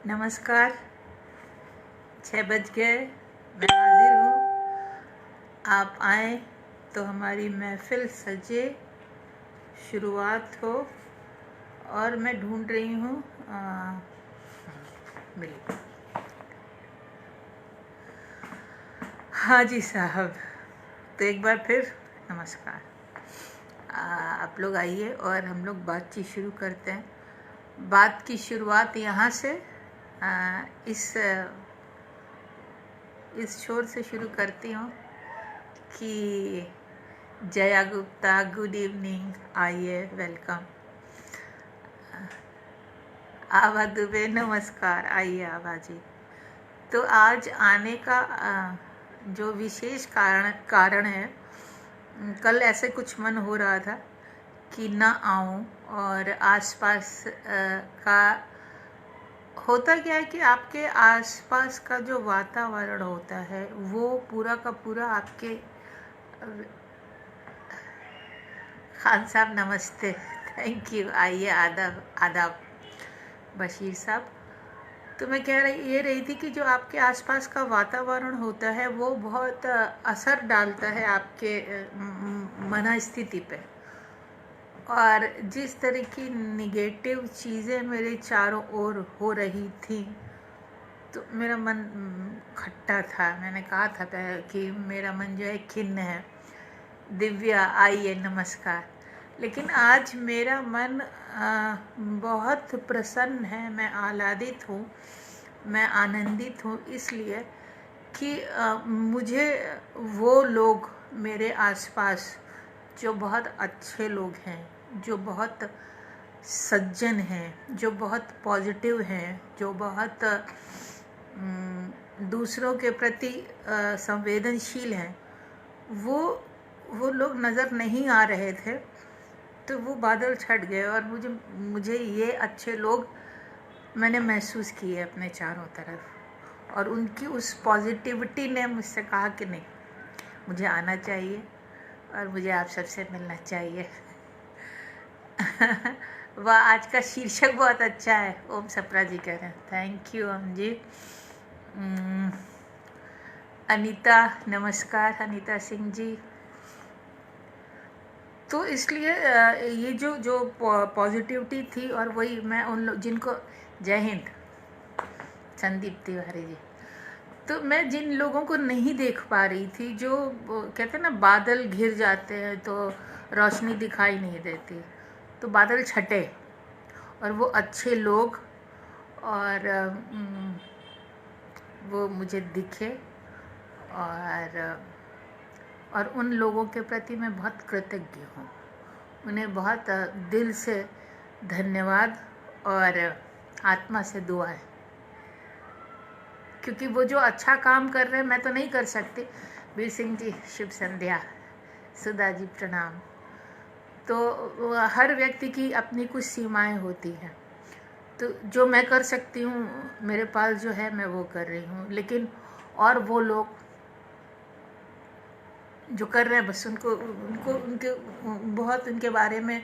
नमस्कार। 6 बज गए, मैं हाजिर हूँ। आप आए तो हमारी महफिल सजे, शुरुआत हो। और मैं ढूंढ रही हूँ मिली। हाँ जी साहब, तो एक बार फिर नमस्कार। आप लोग आइए और हम लोग बातचीत शुरू करते हैं। बात की शुरुआत यहाँ से इस छोर से शुरू करती हूँ कि जया गुप्ता, गुड इवनिंग, आइए, वेलकम। आभा दुबे, नमस्कार, आइए आभा जी। तो आज आने का जो विशेष कारण है, कल ऐसे कुछ मन हो रहा था कि ना आऊं, और आसपास का होता क्या है कि आपके आसपास का जो वातावरण होता है वो पूरा का पूरा आपके खान साहब नमस्ते, थैंक यू, आइए, आदाब आदाब बशीर साहब। तो मैं कह रही थी कि जो आपके आसपास का वातावरण होता है वो बहुत असर डालता है आपके मनस्थिति पे। और जिस तरह की निगेटिव चीज़ें मेरे चारों ओर हो रही थी तो मेरा मन खट्टा था। मैंने कहा था कि मेरा मन जो है खिन्न है। दिव्या, आइए, नमस्कार। लेकिन आज मेरा मन बहुत प्रसन्न है, मैं आह्लादित हूँ, मैं आनंदित हूँ, इसलिए कि मुझे वो लोग मेरे आसपास जो बहुत अच्छे लोग हैं, जो बहुत सज्जन हैं, जो बहुत पॉजिटिव हैं, जो बहुत दूसरों के प्रति संवेदनशील हैं, वो लोग नज़र नहीं आ रहे थे। तो वो बादल छट गए और मुझे ये अच्छे लोग मैंने महसूस किए अपने चारों तरफ। और उनकी उस पॉजिटिविटी ने मुझसे कहा कि नहीं, मुझे आना चाहिए और मुझे आप सबसे मिलना चाहिए। वाह, आज का शीर्षक बहुत अच्छा है, ओम सप्रा जी कह रहे हैं, थैंक यू ओम जी। अनीता, नमस्कार, अनीता सिंह जी। तो इसलिए ये जो पॉजिटिविटी थी, और वही मैं उन लोग जिनको, जय हिंद, संदीप तिवारी जी। तो मैं जिन लोगों को नहीं देख पा रही थी, जो कहते हैं ना बादल घिर जाते हैं तो रोशनी दिखाई नहीं देती, तो बादल छटे और वो अच्छे लोग और वो मुझे दिखे। और उन लोगों के प्रति मैं बहुत कृतज्ञ हूँ, उन्हें बहुत दिल से धन्यवाद और आत्मा से दुआ है, क्योंकि वो जो अच्छा काम कर रहे हैं मैं तो नहीं कर सकती। वीर सिंह जी, शुभ संध्या। सुधा जी, प्रणाम। तो हर व्यक्ति की अपनी कुछ सीमाएं होती हैं, तो जो मैं कर सकती हूँ, मेरे पास जो है मैं वो कर रही हूँ। लेकिन और वो लोग जो कर रहे हैं, बस उनके बहुत उनके बारे में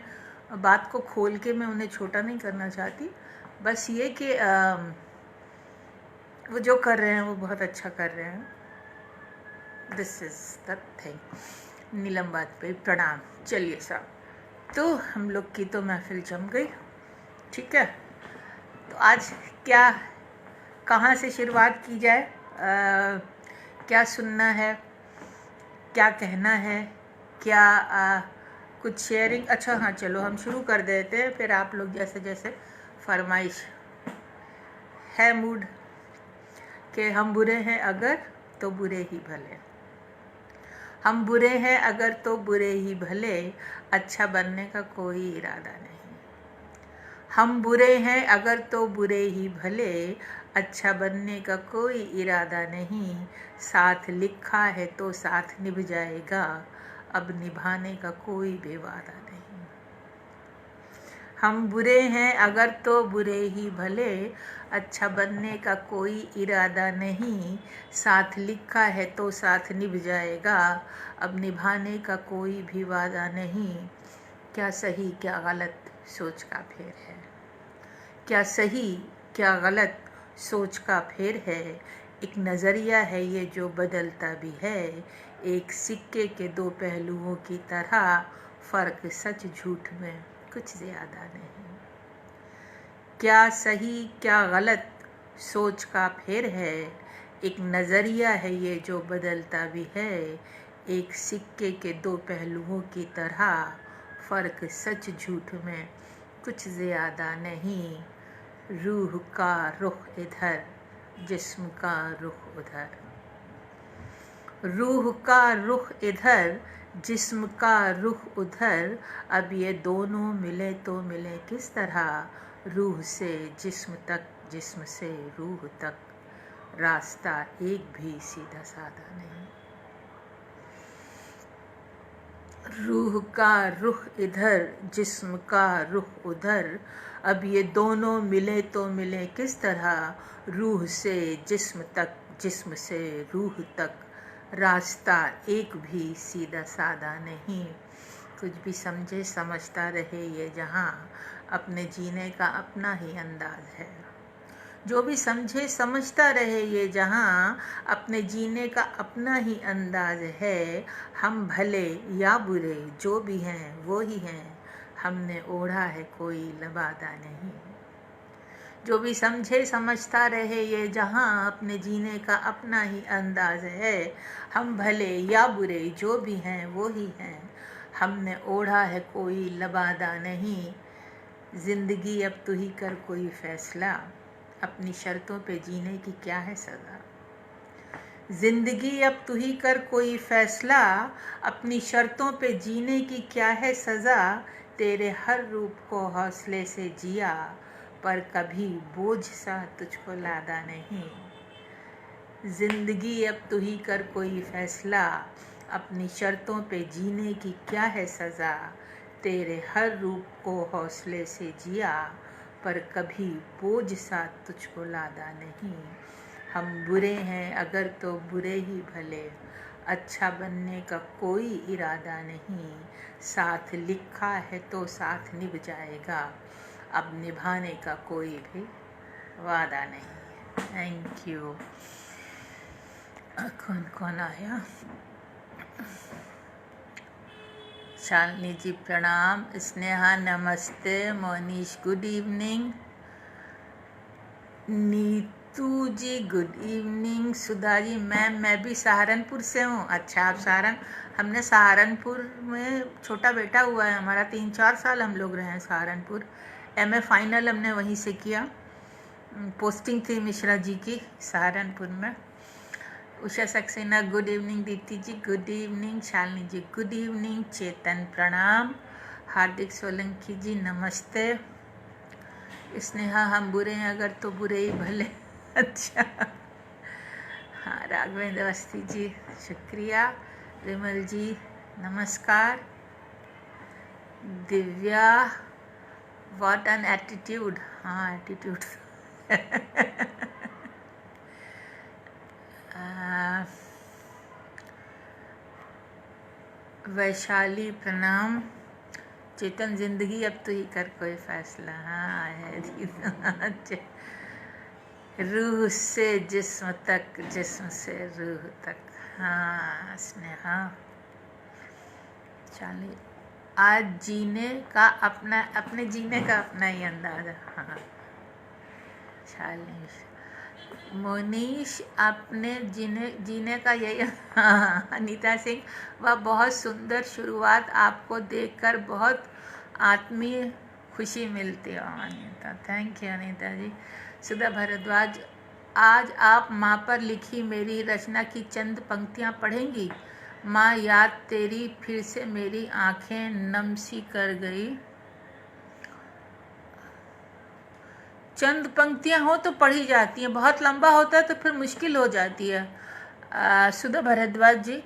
बात को खोल के मैं उन्हें छोटा नहीं करना चाहती। बस ये कि वो जो कर रहे हैं वो बहुत अच्छा कर रहे हैं। This is the thing. Neelam बात पे प्रणाम। चलिए साहब, तो हम लोग की तो महफिल जम गई, ठीक है। तो आज क्या, कहाँ से शुरुआत की जाए, क्या सुनना है, क्या कहना है, क्या कुछ शेयरिंग। अच्छा हाँ, चलो हम शुरू कर देते हैं, फिर आप लोग जैसे जैसे फरमाइश है मूड कि हम बुरे हैं अगर तो बुरे ही भले, हम बुरे हैं अगर तो बुरे ही भले, अच्छा बनने का कोई इरादा नहीं। हम बुरे हैं अगर तो बुरे ही भले, अच्छा बनने का कोई इरादा नहीं। साथ लिखा है तो साथ निभ जाएगा, अब निभाने का कोई भी वादा नहीं। हम बुरे हैं अगर तो बुरे ही भले, अच्छा बनने का कोई इरादा नहीं। साथ लिखा है तो साथ निभ जाएगा, अब निभाने का कोई भी वादा नहीं। क्या सही क्या गलत सोच का फेर है, क्या सही क्या गलत सोच का फेर है, एक नज़रिया है ये जो बदलता भी है, एक सिक्के के दो पहलुओं की तरह, फ़र्क सच झूठ में कुछ ज़्यादा नहीं। क्या सही क्या गलत सोच का फेर है, एक नज़रिया है ये जो बदलता भी है, एक सिक्के के दो पहलुओं की तरह, फ़र्क सच झूठ में कुछ ज़्यादा नहीं। रूह का रुख इधर, जिस्म का रुख उधर। रूह का रुख इधर, जिस्म का रुख उधर, अब ये दोनों मिले तो मिले किस तरह, रूह से जिस्म तक, जिस्म से रूह तक, रास्ता एक भी सीधा साधा नहीं। रूह का रुख इधर, जिस्म का रुख उधर, अब ये दोनों मिले तो मिले किस तरह, रूह से जिस्म तक, जिस्म से रूह तक, रास्ता एक भी सीधा साधा नहीं। कुछ भी समझे समझता रहे ये जहाँ, अपने जीने का अपना ही अंदाज है। जो भी समझे समझता रहे ये जहाँ, अपने जीने का अपना ही अंदाज है। हम भले या बुरे जो भी हैं वो ही हैं, हमने ओढ़ा है कोई लबादा नहीं। जो भी समझे समझता रहे ये जहाँ, अपने जीने का अपना ही अंदाज है। हम भले या बुरे जो भी हैं वो ही हैं, हमने ओढ़ा है कोई लबादा नहीं। ज़िंदगी अब तू ही कर कोई फ़ैसला, अपनी शर्तों पे जीने की क्या है सज़ा। ज़िंदगी अब तू ही कर कोई फ़ैसला, अपनी शर्तों पे जीने की क्या है सज़ा। तेरे हर रूप को हौसले से जिया, पर कभी बोझ सा तुझको लादा नहीं। ज़िंदगी अब तू ही कर कोई फ़ैसला, अपनी शर्तों पे जीने की क्या है सज़ा। तेरे हर रूप को हौसले से जिया, पर कभी बोझ सा तुझको लादा नहीं। हम बुरे हैं अगर तो बुरे ही भले, अच्छा बनने का कोई इरादा नहीं। साथ लिखा है तो साथ निभ जाएगा, अब निभाने का कोई भी वादा नहीं। Thank you. कौन कौन आया? शालिनी जी प्रणाम, स्नेहा नमस्ते, मोनीश गुड इवनिंग, नीतू जी good evening, Sudha ji ma'am मैं भी सहारनपुर से हूँ। अच्छा आप हमने सहारनपुर में छोटा बेटा हुआ है हमारा, 3-4 साल हम लोग रहे हैं सहारनपुर। MA फाइनल हमने वहीं से किया, पोस्टिंग थी मिश्रा जी की सहारनपुर में। उषा सक्सेना गुड इवनिंग, दीप्ति जी गुड इवनिंग, शालिनी जी गुड इवनिंग, चेतन प्रणाम, हार्दिक सोलंकी जी नमस्ते, स्नेहा हम बुरे हैं अगर तो बुरे ही भले। अच्छा हाँ, राघवेंद्र अवस्थी जी शुक्रिया, विमल जी नमस्कार, दिव्या व्हाट एन एटीट्यूड, हाँ एटीट्यूड। वैशाली प्रणाम, चेतन जिंदगी अब तो ही कर कोई फैसला, हाँ है। रूह से जिस्म तक, जिस्म से रूह तक, हाँ स्नेहा। चलिए, आज जीने का अपना, अपने जीने का अपना ही अंदाज़ है। हाँ चलिए, मोनीश अपने जीने का यही। हाँ अनीता सिंह, वह बहुत सुंदर शुरुआत, आपको देखकर बहुत आत्मीय खुशी मिलती है अनीता। थैंक यू अनीता जी। सुधा भारद्वाज, आज आप माँ पर लिखी मेरी रचना की चंद पंक्तियाँ पढ़ेंगी। माँ याद तेरी फिर से मेरी आंखें नम सी कर गई। चंद पंक्तियाँ हो तो पढ़ी जाती हैं, बहुत लंबा होता है तो फिर मुश्किल हो जाती है। सुधा भारद्वाज जी,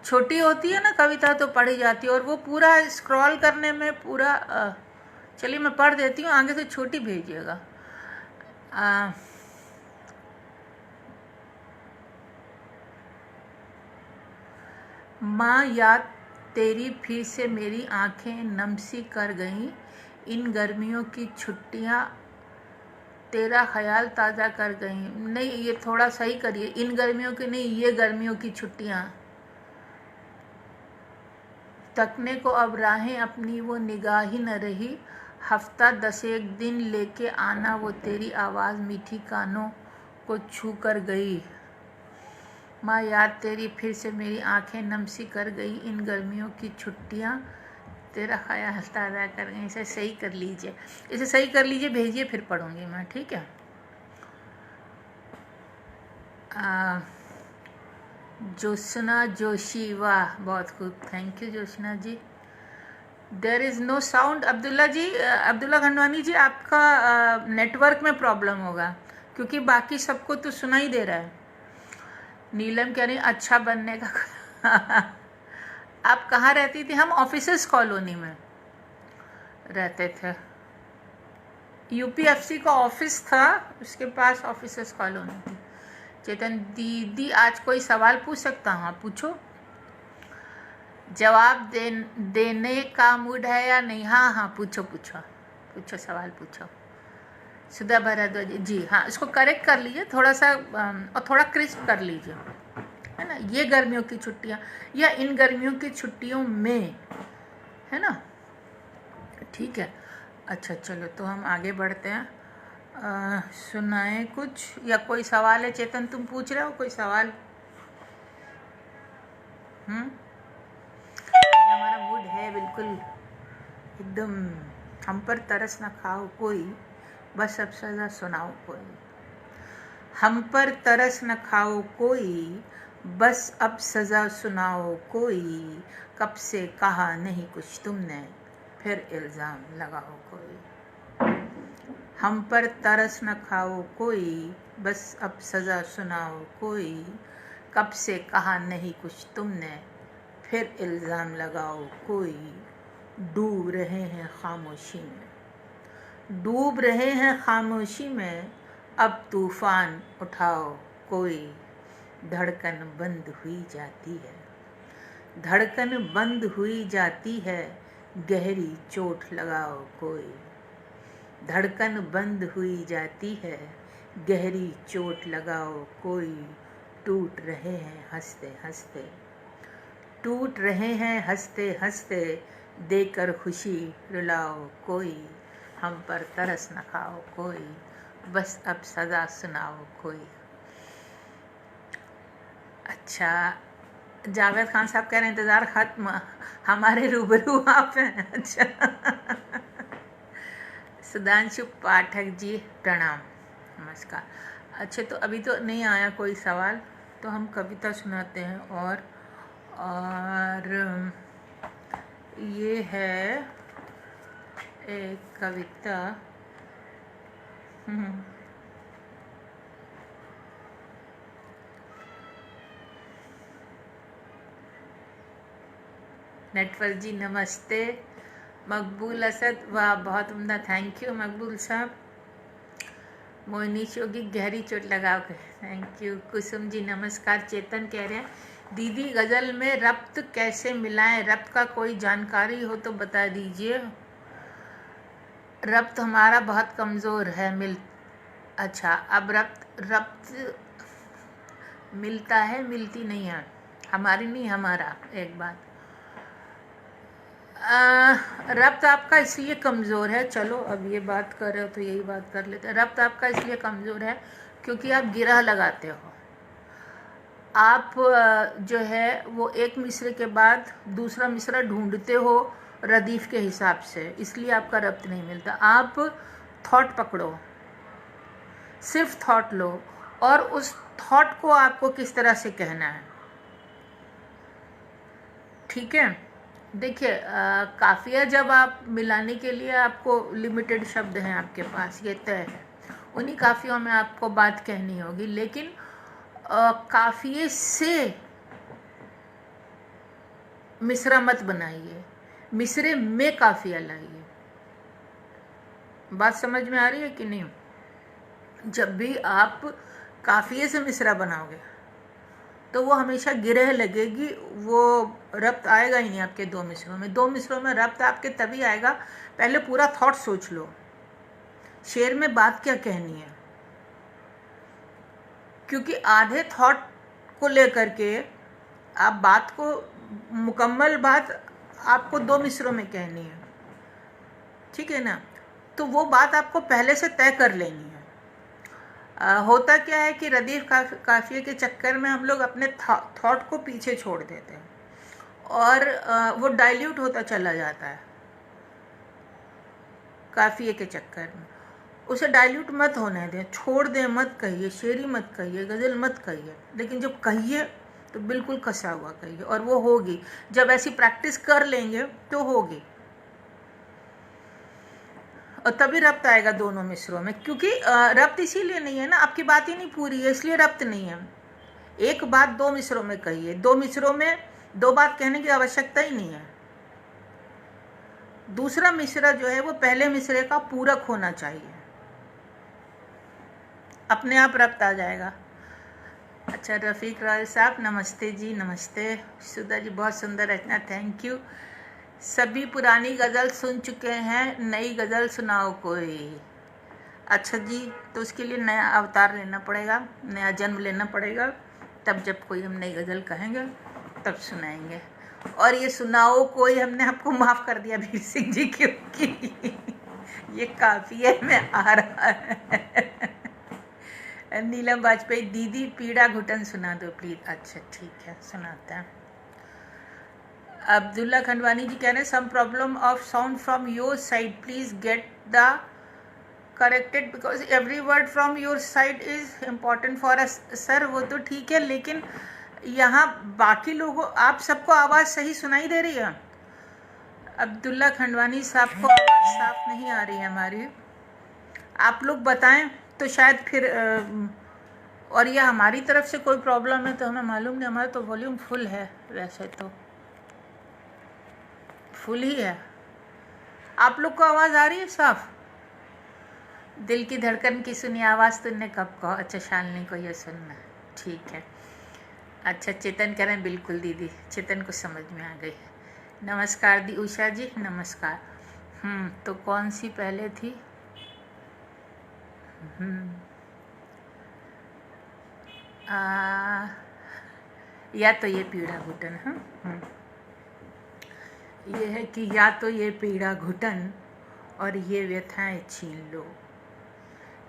छोटी होती है ना कविता तो पढ़ी जाती है, और वो पूरा स्क्रॉल करने में पूरा चलिए मैं पढ़ देती हूँ, आगे से छोटी भेजिएगा। माँ याद तेरी फिर से मेरी आंखें नम सी कर गईं, इन गर्मियों की छुट्टियाँ तेरा ख्याल ताज़ा कर गई। नहीं, ये थोड़ा सही करिए, इन गर्मियों की नहीं, ये गर्मियों की छुट्टियाँ। तकने को अब राहें अपनी वो निगाह ही न रही, हफ्ता 10 दिन लेके आना वो तेरी आवाज़ मीठी कानों को छू कर गई। माँ याद तेरी फिर से मेरी आंखें नम सी कर गई, इन गर्मियों की छुट्टियाँ तेरा ख्याल ताज़ा कर गई। इसे सही कर लीजिए, इसे सही कर लीजिए, भेजिए, फिर पढ़ूंगी मैं, ठीक है। जोशना जोशी, वाह बहुत खूब, thank you Joshna ji. There is no sound. Abdullah ji, Abdullah Khandwani ji, आपका नेटवर्क में प्रॉब्लम होगा, क्योंकि बाकी सबको तो सुनाई दे रहा है। नीलम कह रही अच्छा बनने का आप कहाँ रहती थी? हम ऑफिसर्स कॉलोनी में रहते थे। यूपीएफसी का ऑफिस था, उसके पास ऑफिसर्स कॉलोनी थी। चेतन दीदी, आज कोई सवाल पूछ सकता हूँ? आप पूछो, जवाब देने का मूड है या नहीं? हाँ हाँ, पूछो पूछो पूछो, सवाल पूछो। सुधा भारद्वाज जी, हाँ, इसको करेक्ट कर लीजिए थोड़ा सा, और थोड़ा क्रिस्प कर लीजिए, है ना। ये गर्मियों की छुट्टियाँ या इन गर्मियों की छुट्टियों में, है ना, ठीक है। अच्छा चलो, तो हम आगे बढ़ते हैं। सुनाए कुछ, या कोई सवाल है? चेतन, तुम पूछ रहे हो कोई सवाल? हमारा मूड है बिल्कुल एकदम, हम पर तरस न खाओ कोई, बस अब सजा सुनाओ कोई। हम पर तरस न खाओ कोई, बस अब सजा सुनाओ कोई, कब से कहा नहीं कुछ तुमने, फिर इल्ज़ाम लगाओ कोई। हम पर तरस न खाओ कोई, बस अब सज़ा सुनाओ कोई, कब से कहा नहीं कुछ तुमने, फिर इल्ज़ाम लगाओ कोई। डूब रहे हैं खामोशी में, डूब रहे हैं खामोशी में, अब तूफ़ान उठाओ कोई। धड़कन बंद हुई जाती है, धड़कन बंद हुई जाती है, गहरी चोट लगाओ कोई। धड़कन बंद हुई जाती है, गहरी चोट लगाओ कोई। टूट रहे हैं हंसते हंसते, टूट रहे हैं हंसते हंसते, देकर खुशी रुलाओ कोई। हम पर तरस न खाओ कोई, बस अब सजा सुनाओ कोई। अच्छा, जावेद खान साहब कह रहे हैं इंतज़ार खत्म, हमारे रूबरू आप हैं। अच्छा सुधांशु पाठक जी, प्रणाम, नमस्कार। अच्छा, तो अभी तो नहीं आया कोई सवाल, तो हम कविता सुनाते हैं। और ये है एक कविता, नेटवर्क जी नमस्ते। मकबूल असद, वाह बहुत उम्दा, थैंक यू मकबूल साहब। मोहिनी शोगी, गहरी चोट लगाओ, थैंक यू। कुसुम जी नमस्कार। चेतन कह रहे हैं दीदी गज़ल में रब्त कैसे मिलाएं, रब्त का कोई जानकारी हो तो बता दीजिए। रब्त हमारा बहुत कमज़ोर है, अच्छा, अब रब्त मिलता है, मिलती नहीं है, हमारी नहीं, हमारा। एक बात, रब्त आपका इसलिए कमज़ोर है, चलो अब ये बात कर रहे हो तो यही बात कर लेते हैं। रब्त आपका इसलिए कमज़ोर है क्योंकि आप गिरह लगाते हो। आप जो है वो एक मिसरे के बाद दूसरा मिसरा ढूंढते हो रदीफ़ के हिसाब से, इसलिए आपका रब्त नहीं मिलता। आप थॉट पकड़ो, सिर्फ थॉट लो, और उस थॉट को आपको किस तरह से कहना है, ठीक है। देखिए, काफिया जब आप मिलाने के लिए, आपको लिमिटेड शब्द हैं आपके पास, ये तय है, उन्हीं काफियों में आपको बात कहनी होगी, लेकिन काफिये से मिसरा मत बनाइए, मिसरे में काफिया लाइए। बात समझ में आ रही है कि नहीं? जब भी आप काफिये से मिसरा बनाओगे तो वो हमेशा गिरह लगेगी, वो रब्त आएगा ही नहीं आपके दो मिसरों में। दो मिसरों में रब्त आपके तभी आएगा, पहले पूरा थॉट सोच लो शेर में बात क्या कहनी है, क्योंकि आधे थॉट को लेकर के आप बात को, मुकम्मल बात आपको 2 मिसरों में कहनी है, ठीक है ना। तो वो बात आपको पहले से तय कर लेनी है। होता क्या है कि रदीफ काफिये के चक्कर में हम लोग अपने थॉट को पीछे छोड़ देते हैं और वो डाइल्यूट होता चला जाता है काफिये के चक्कर में। उसे डाइल्यूट मत होने दें, छोड़ दें, मत कहिए, शेरी मत कहिए, गज़ल मत कहिए, लेकिन जब कहिए तो बिल्कुल कसा हुआ कहिए, और वो होगी। जब ऐसी प्रैक्टिस कर लेंगे तो होगी, और तभी रब्त आएगा दोनों मिसरों में। क्योंकि रब्त इसीलिए नहीं है ना, आपकी बात ही नहीं पूरी है, इसलिए रब्त नहीं है। एक बात 2 मिसरों में कहिए, 2 मिसरों में 2 बात कहने की आवश्यकता ही नहीं है। दूसरा मिसरा जो है वो पहले मिसरे का पूरक होना चाहिए, अपने आप रब्त आ जाएगा। अच्छा, रफ़ीक रॉयल साहब नमस्ते जी, नमस्ते। सुधा जी बहुत सुंदर रचना, थैंक यू। सभी पुरानी गज़ल सुन चुके हैं, नई गज़ल सुनाओ कोई। अच्छा जी, तो उसके लिए नया अवतार लेना पड़ेगा, नया जन्म लेना पड़ेगा, तब जब कोई हम नई गज़ल कहेंगे तब सुनाएंगे। और ये सुनाओ कोई हमने आपको माफ़ कर दिया वीर सिंह जी, क्योंकि ये काफ़ी है, मैं आ रहा है। नीलम वाजपेयी दीदी पीड़ा घुटन सुना दो प्लीज। अच्छा ठीक है, सुनाते हैं। अब्दुल्ला खंडवानी जी कह रहे हैं some problem of sound from your side, please get the corrected because every word from your side is important for us. Sir वो तो ठीक है, लेकिन यहाँ बाकी लोगों, आप सबको आवाज़ सही सुनाई दे रही है? अब्दुल्ला खंडवानी साहब को आवाज़ साफ नहीं आ रही है हमारी, आप लोग बताएं तो शायद फिर और यह हमारी तरफ से कोई प्रॉब्लम है तो हमें मालूम नहीं। हमारा तो वॉल्यूम फुल है, वैसे तो फुल ही है। आप लोग को आवाज़ आ रही है साफ? दिल की धड़कन की सुनी आवाज़ तुमने कब कहा? अच्छा, शालिनी को ये सुनना, ठीक है। अच्छा, चेतन कह रहे हैं बिल्कुल दीदी, चेतन को समझ में आ गई। नमस्कार दी उषा जी, नमस्कार। तो कौन सी पहले थी? या तो ये पीड़ा घुटन, ये है कि या तो ये पीड़ा घुटन और ये व्यथाएं छीन लो,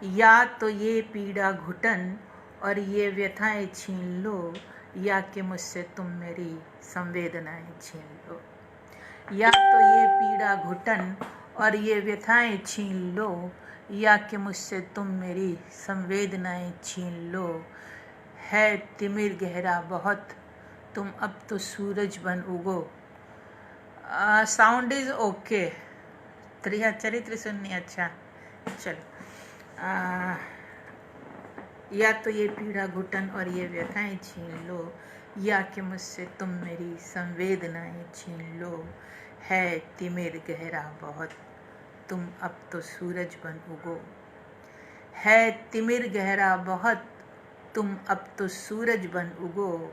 या तो ये पीड़ा घुटन और ये व्यथाएं छीन लो, या कि मुझसे तुम मेरी संवेदनाएं छीन लो। या तो ये पीड़ा घुटन और ये व्यथाएं छीन लो, या कि मुझसे तुम मेरी संवेदनाएं छीन लो। है तिमिर गहरा बहुत, तुम अब तो सूरज बन उगो। साउंड इज ओके, चरित्र सुननी, अच्छा चलो। या तो ये पीड़ा घुटन और ये व्यथाएं छीन लो, या कि मुझसे तुम मेरी संवेदनाएं छीन लो। है तिमिर गहरा बहुत, तुम अब तो सूरज बन उगो। है तिमिर गहरा बहुत, तुम अब तो सूरज बन उगो,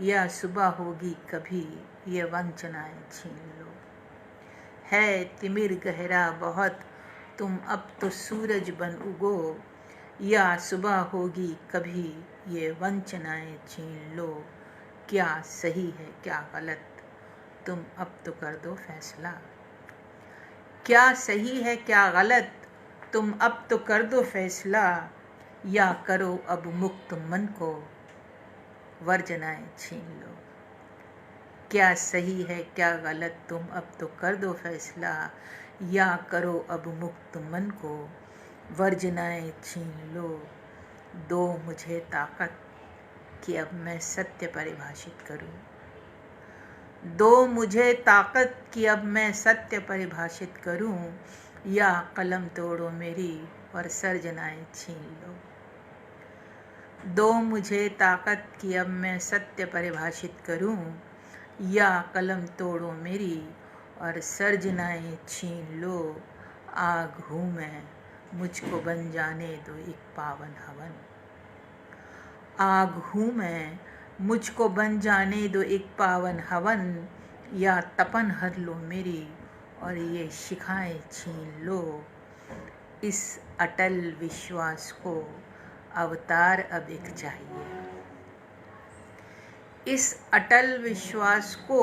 या सुबह होगी कभी ये वंचनाएं छीन लो। है तिमिर गहरा बहुत, तुम अब तो सूरज बन उगो, या सुबह होगी कभी ये वंचनाएं छीन लो। क्या सही है क्या गलत, तुम अब तो कर दो फैसला। क्या सही है क्या गलत, तुम अब तो कर दो फैसला, या करो अब मुक्त मन को वर्जनाएं छीन लो। क्या सही है क्या गलत, तुम अब तो कर दो फैसला, या करो अब मुक्त मन को वर्जनाएं छीन लो। दो मुझे ताकत कि अब मैं सत्य परिभाषित करूं। दो मुझे ताकत कि अब मैं सत्य परिभाषित करूं, या कलम तोड़ो मेरी और सर्जनाएं छीन लो। दो मुझे ताकत कि अब मैं सत्य परिभाषित करूं, या कलम तोड़ो मेरी और सर्जनाएं छीन लो। आग हूँ मैं, मुझको बन जाने दो एक पावन हवन। आग हूँ मैं, मुझको बन जाने दो एक पावन हवन, या तपन हर लो मेरी और ये शिखाएं छीन लो। इस अटल विश्वास को अवतार अब एक चाहिए। इस अटल विश्वास को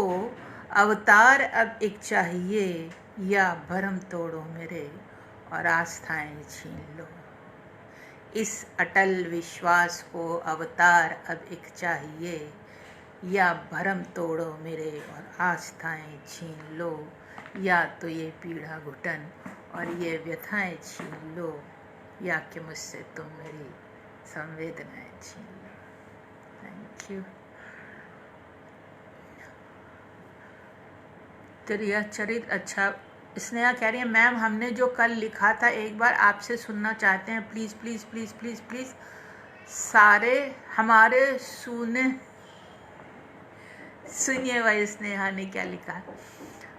अवतार अब एक चाहिए, या भरम तोड़ो मेरे और आस्थाएं छीन लो। इस अटल विश्वास को अवतार अब एक चाहिए, या भरम तोड़ो मेरे और आस्थाएं छीन लो। या तो ये पीड़ा घुटन और ये व्यथाएं छीन लो, या कि मुझसे तुम मेरी संवेदनाएं छीन लो। Thank you. तेरा चरित्र अच्छा। स्नेहा कह रही है मैम हमने जो कल लिखा था एक बार आपसे सुनना चाहते हैं, please please please please please. सारे हमारे सुनिए भाई, स्नेहा ने क्या लिखा।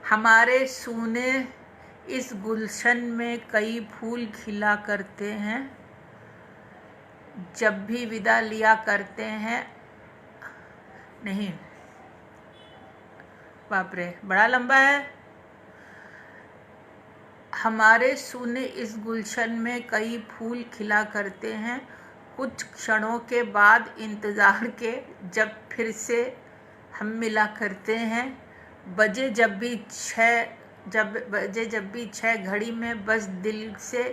हमारे सूने इस गुलशन में कई फूल खिला करते हैं, जब भी विदा लिया करते हैं। नहीं, बाप रे बड़ा लंबा है। हमारे सूने इस गुलशन में कई फूल खिला करते हैं, कुछ क्षणों के बाद इंतज़ार के जब फिर से हम मिला करते हैं। बजे जब भी छः घड़ी में बस दिल से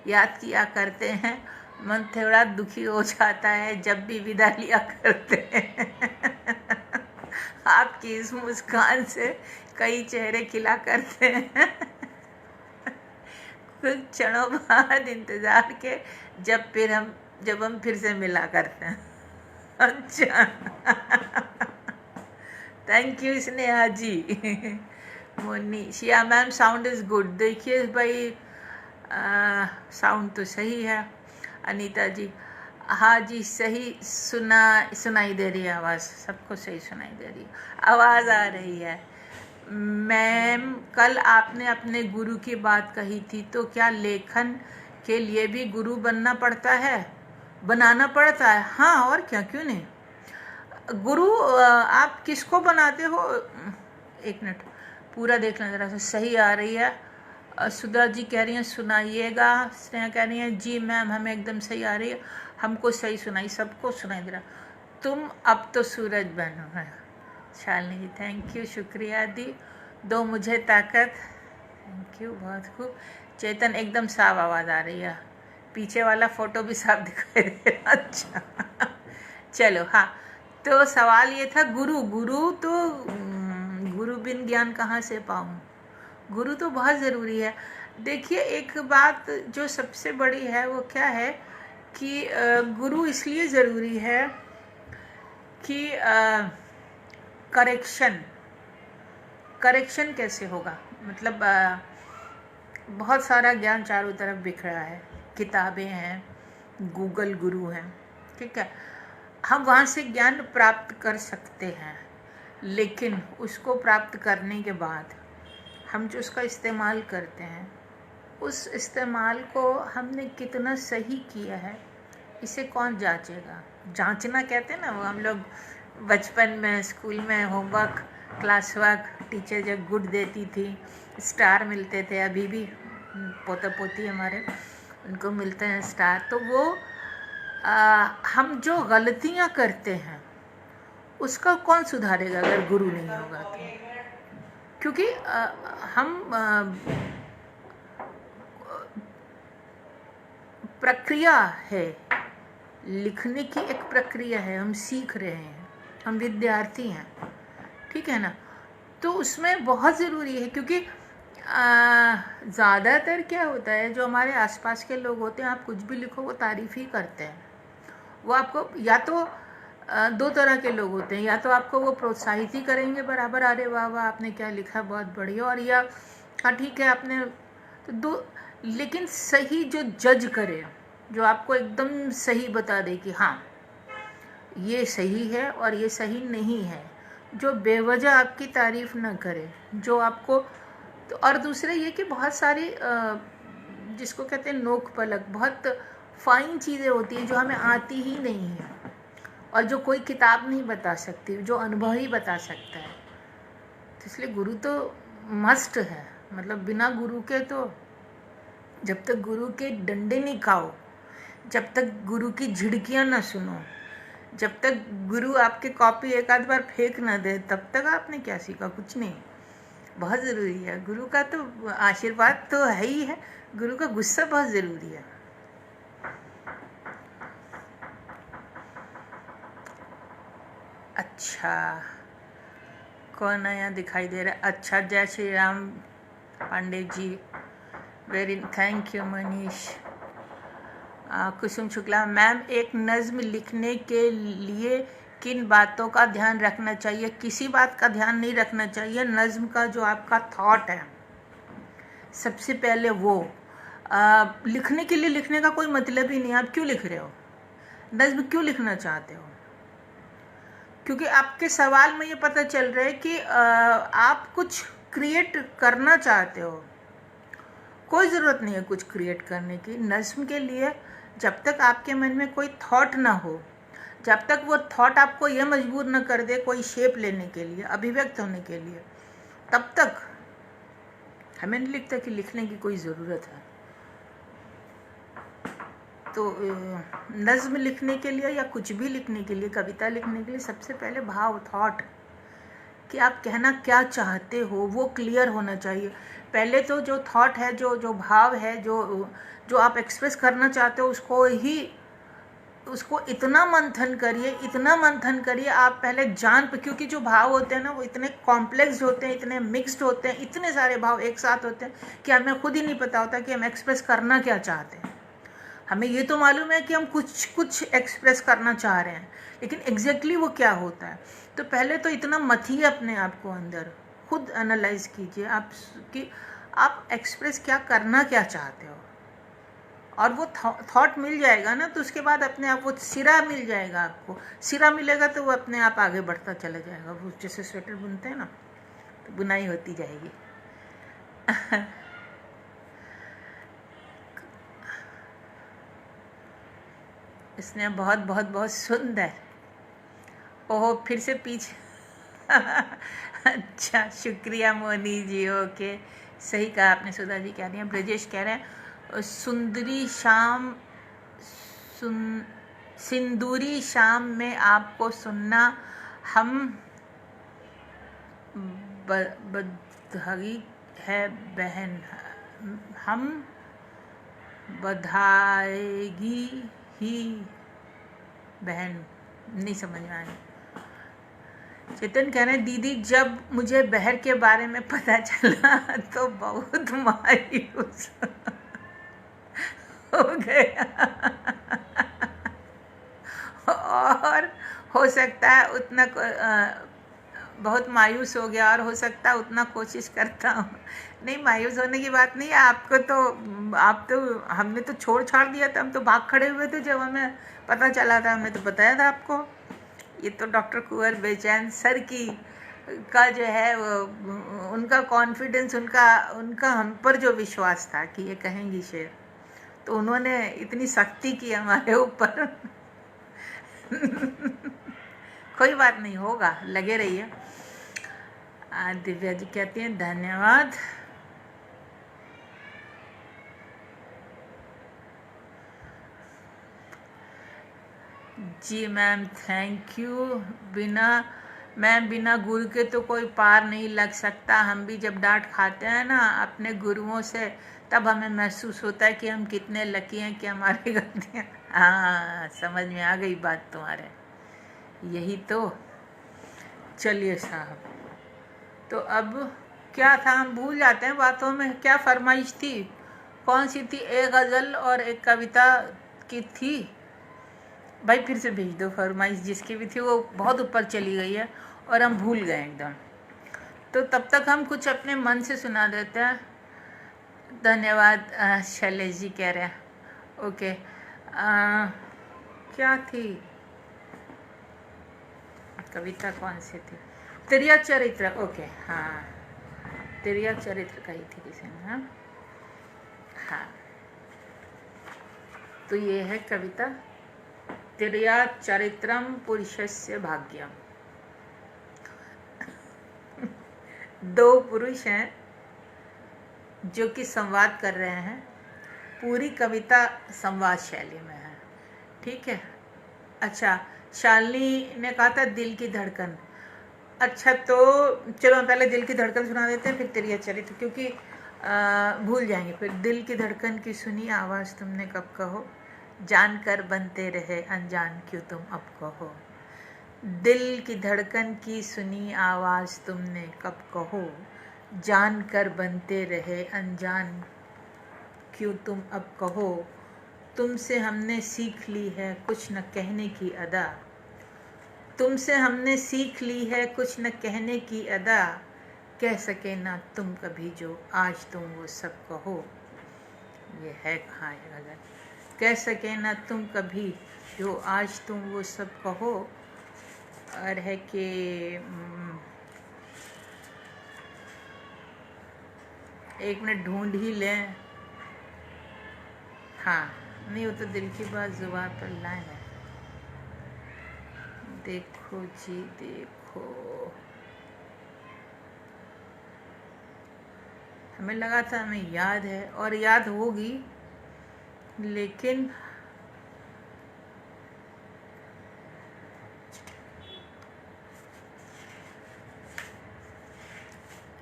याद किया करते हैं। मन थोड़ा दुखी हो जाता है जब भी विदा लिया करते हैं। आपकी इस मुस्कान से कई चेहरे खिला करते हैं। कुछ क्षणों बाद इंतज़ार के जब हम फिर से मिला करते हैं। अच्छा, थैंक यू स्नेहा जी। मोनी शिया मैम साउंड इज़ गुड। देखिए भाई, साउंड तो सही है। अनीता जी, हाँ जी सही सुनाई दे रही है आवाज़, सबको सही सुनाई दे रही है, आवाज़ आ रही है। मैम कल आपने अपने गुरु की बात कही थी, तो क्या लेखन के लिए भी गुरु बनाना पड़ता है? हाँ, और क्या, क्यों नहीं। गुरु आप किसको बनाते हो? एक मिनट पूरा देख लें ज़रा सा, सही आ रही है। सुधा जी कह रही हैं सुनाइएगा। स्नेहा कह रही हैं जी मैम हमें एकदम सही आ रही है, हमको सही सुनाई, सबको सुनाई दे रहा। तुम अब तो सूरज बनो है। शालिनी जी थैंक यू, शुक्रिया दी, दो मुझे ताकत। थैंक यू, बहुत खूब। चेतन एकदम साफ आवाज़ आ रही है, पीछे वाला फ़ोटो भी साफ दिखाई दे रहा। अच्छा चलो, हाँ तो सवाल ये था, गुरु बिन ज्ञान कहाँ से पाऊँ। गुरु तो बहुत ज़रूरी है। देखिए एक बात जो सबसे बड़ी है वो क्या है कि गुरु इसलिए ज़रूरी है कि करेक्शन कैसे होगा। मतलब बहुत सारा ज्ञान चारों तरफ बिखरा है, किताबें हैं, गूगल गुरु हैं, ठीक है, हम वहाँ से ज्ञान प्राप्त कर सकते हैं, लेकिन उसको प्राप्त करने के बाद हम जो उसका इस्तेमाल करते हैं, उस इस्तेमाल को हमने कितना सही किया है इसे कौन जांचेगा। जांचना कहते हैं ना, वो हम लोग बचपन में स्कूल में होमवर्क क्लास वर्क टीचर जब गुड देती थी, स्टार मिलते थे, अभी भी पोता पोती हमारे उनको मिलते हैं स्टार। तो वो हम जो गलतियां करते हैं उसका कौन सुधारेगा अगर गुरु नहीं होगा तो। क्योंकि प्रक्रिया है, लिखने की एक प्रक्रिया है, हम सीख रहे हैं, हम विद्यार्थी हैं, ठीक है ना। तो उसमें बहुत ज़रूरी है, क्योंकि ज़्यादातर क्या होता है, जो हमारे आसपास के लोग होते हैं, आप कुछ भी लिखो वो तारीफ़ ही करते हैं। वो आपको या तो दो तरह के लोग होते हैं, या तो आपको वो प्रोत्साहित ही करेंगे बराबर, अरे वाह वाह आपने क्या लिखा बहुत बढ़िया, और या हाँ ठीक है आपने तो दो। लेकिन सही जो जज करे, जो आपको एकदम सही बता दे कि हाँ ये सही है और ये सही नहीं है, जो बेवजह आपकी तारीफ़ ना करे, जो आपको तो। और दूसरा ये कि बहुत सारी जिसको कहते हैं नोक पलक, बहुत फाइन चीज़ें होती हैं जो हमें आती ही नहीं है, और जो कोई किताब नहीं बता सकती, जो अनुभव ही बता सकता है। तो इसलिए गुरु तो मस्ट है, मतलब बिना गुरु के तो जब तक गुरु के डंडे नहीं खाओ, जब तक गुरु की झिड़कियाँ ना सुनो, जब तक गुरु आपके कॉपी एक आध बार फेंक ना दे, तब तक आपने क्या सीखा? कुछ नहीं। बहुत ज़रूरी है गुरु का तो आशीर्वाद तो है ही है, गुरु का गुस्सा बहुत ज़रूरी है। अच्छा, कौन नया दिखाई दे रहा है? अच्छा, जय Shri Ram Pandey ji, very thank you Manish. Kusum Shukla ma'am, एक नज्म लिखने के लिए किन बातों का ध्यान रखना चाहिए? किसी बात का ध्यान नहीं रखना चाहिए। नज्म का जो आपका थॉट है, सबसे पहले वो लिखने के लिए लिखने का कोई मतलब ही नहीं। आप क्यों लिख रहे हो? नज्म क्यों लिखना चाहते हो? क्योंकि आपके सवाल में ये पता चल रहा है कि आप कुछ क्रिएट करना चाहते हो। कोई ज़रूरत नहीं है कुछ क्रिएट करने की। नज्म के लिए जब तक आपके मन में कोई थॉट ना हो, जब तक वो थॉट आपको ये मजबूर न कर दे कोई शेप लेने के लिए, अभिव्यक्त होने के लिए, तब तक हमें नहीं लगता कि लिखने की कोई ज़रूरत है। तो नज्म लिखने के लिए या कुछ भी लिखने के लिए, कविता लिखने के लिए, सबसे पहले भाव, थॉट, कि आप कहना क्या चाहते हो वो क्लियर होना चाहिए। पहले तो जो थॉट है, जो भाव है, जो आप एक्सप्रेस करना चाहते हो, उसको इतना मंथन करिए आप पहले क्योंकि जो भाव होते हैं ना, वो इतने कॉम्प्लेक्स होते हैं, इतने मिक्स्ड होते हैं, इतने सारे भाव एक साथ होते हैं कि हमें खुद ही नहीं पता होता कि हम एक्सप्रेस करना क्या चाहते हैं। हमें ये तो मालूम है कि हम कुछ एक्सप्रेस करना चाह रहे हैं, लेकिन एग्जैक्टली वो क्या होता है। तो पहले तो इतना मथिए अपने आप को अंदर, खुद एनालाइज कीजिए आप कि आप एक्सप्रेस क्या चाहते हो, और वो थॉट मिल जाएगा ना, तो उसके बाद अपने आप वो सिरा मिल जाएगा। आपको सिरा मिलेगा तो वो अपने आप आगे बढ़ता चला जाएगा। वो जैसे स्वेटर बुनते हैं ना, तो बुनाई होती जाएगी। इसने बहुत बहुत बहुत सुंदर। ओहो, फिर से पीछे। अच्छा, शुक्रिया मोनी जी। ओके, सही कहा आपने। सुधा जी कह रही हैं, ब्रजेश कह रहे हैं, सुंदरी शाम सिंदूरी शाम में आपको सुनना हम बधाई है बहन, हम बधाएगी ही बहन। नहीं समझ में आया। चेतन कह रहे हैं, दीदी जब मुझे बहर के बारे में पता चला तो बहुत मायूस हो गया, और हो सकता है उतना बहुत मायूस हो गया, और हो सकता है उतना कोशिश करता हूँ। नहीं, मायूस होने की बात नहीं है। आप तो हमने तो छोड़ छाड़ दिया था, हम तो भाग खड़े हुए थे जब हमें पता चला था। हमने तो बताया था आपको। ये तो डॉक्टर कुंवर बेचैन सर का जो है वो, उनका कॉन्फिडेंस, उनका हम पर जो विश्वास था कि ये कहेंगी शेर, तो उन्होंने इतनी सख्ती की हमारे ऊपर। कोई बात नहीं, होगा, लगे रहिए। दिव्या जी कहती हैं, धन्यवाद। जी मैम, थैंक यू। बिना गुरु के तो कोई पार नहीं लग सकता। हम भी जब डांट खाते हैं ना अपने गुरुओं से, तब हमें महसूस होता है कि हम कितने लकी हैं कि हमारी गलतियाँ। हाँ, समझ में आ गई बात तुम्हारे। यही तो। चलिए साहब, तो अब क्या था, हम भूल जाते हैं बातों में। क्या फरमाइश थी? कौन सी थी? एक गज़ल और एक कविता की थी। भाई फिर से भेज दो फरमाइश, जिसकी भी थी वो बहुत ऊपर चली गई है और हम भूल गए एकदम। तो तब तक हम कुछ अपने मन से सुना देते हैं। धन्यवाद। शैलेश जी कह रहे हैं, ओके। क्या थी कविता? कौन सी थी? तिरिया चरित्र। ओके, हाँ, तिरिया चरित्र कही थी किसी ने। हाँ, तो ये है कविता, तिरिया चरित्रम पुरुषस्य भाग्यम। दो पुरुष हैं जो कि संवाद कर रहे हैं, पूरी कविता संवाद शैली में है, ठीक है। अच्छा, शालिनी ने कहा था दिल की धड़कन। अच्छा, तो चलो हम पहले दिल की धड़कन सुना देते हैं, फिर तेरी चरित्र, क्योंकि भूल जाएंगे फिर। दिल की धड़कन की सुनी आवाज़ तुमने कब कहो, जानकर बनते रहे अनजान क्यों तुम अब कहो। दिल की धड़कन की सुनी आवाज़ तुमने कब कहो, जानकर बनते रहे अनजान क्यों तुम अब कहो। तुमसे हमने सीख ली है कुछ न कहने की अदा, तुमसे हमने सीख ली है कुछ न कहने की अदा, कह सके ना तुम कभी जो आज तुम वो सब कहो। ये है कहाँ ये गज़ल, कह सके ना तुम कभी जो आज तुम वो सब कहो। और है कि एक मिनट ढूंढ ही लें। हाँ, नहीं वो तो दिल की बात जुबान पर लाए है। देखो जी देखो, हमें लगा था हमें याद है और याद होगी, लेकिन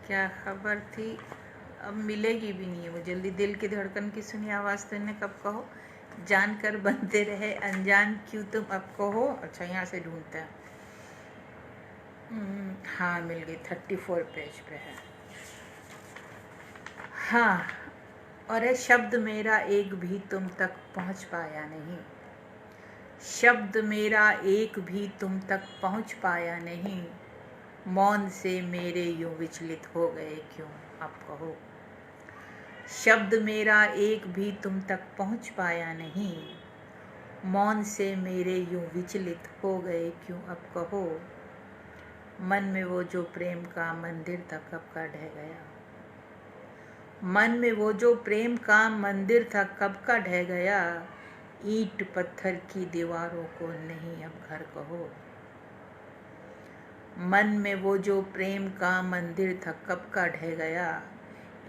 क्या खबर थी, अब मिलेगी भी नहीं है वो जल्दी। दिल की धड़कन की सुनी आवाज़ तुमने कब कहो, जानकर बनते रहे अनजान क्यों तुम अब कहो। अच्छा, यहाँ से ढूंढते हैं। हाँ मिल गई, 34 पेज पे है। हाँ, और है शब्द मेरा एक भी तुम तक पहुँच पाया नहीं, शब्द मेरा एक भी तुम तक पहुँच पाया नहीं, मौन से मेरे यूं विचलित हो गए क्यों अब कहो। शब्द मेरा एक भी तुम तक पहुँच पाया नहीं, मौन से मेरे यूं विचलित हो गए क्यों अब कहो। मन में वो जो प्रेम का मंदिर था कब का ढह गया, मन में वो जो प्रेम का मंदिर था कब का ढह गया, ईंट पत्थर की दीवारों को नहीं अब घर कहो। मन में वो जो प्रेम का मंदिर था कब का ढह गया,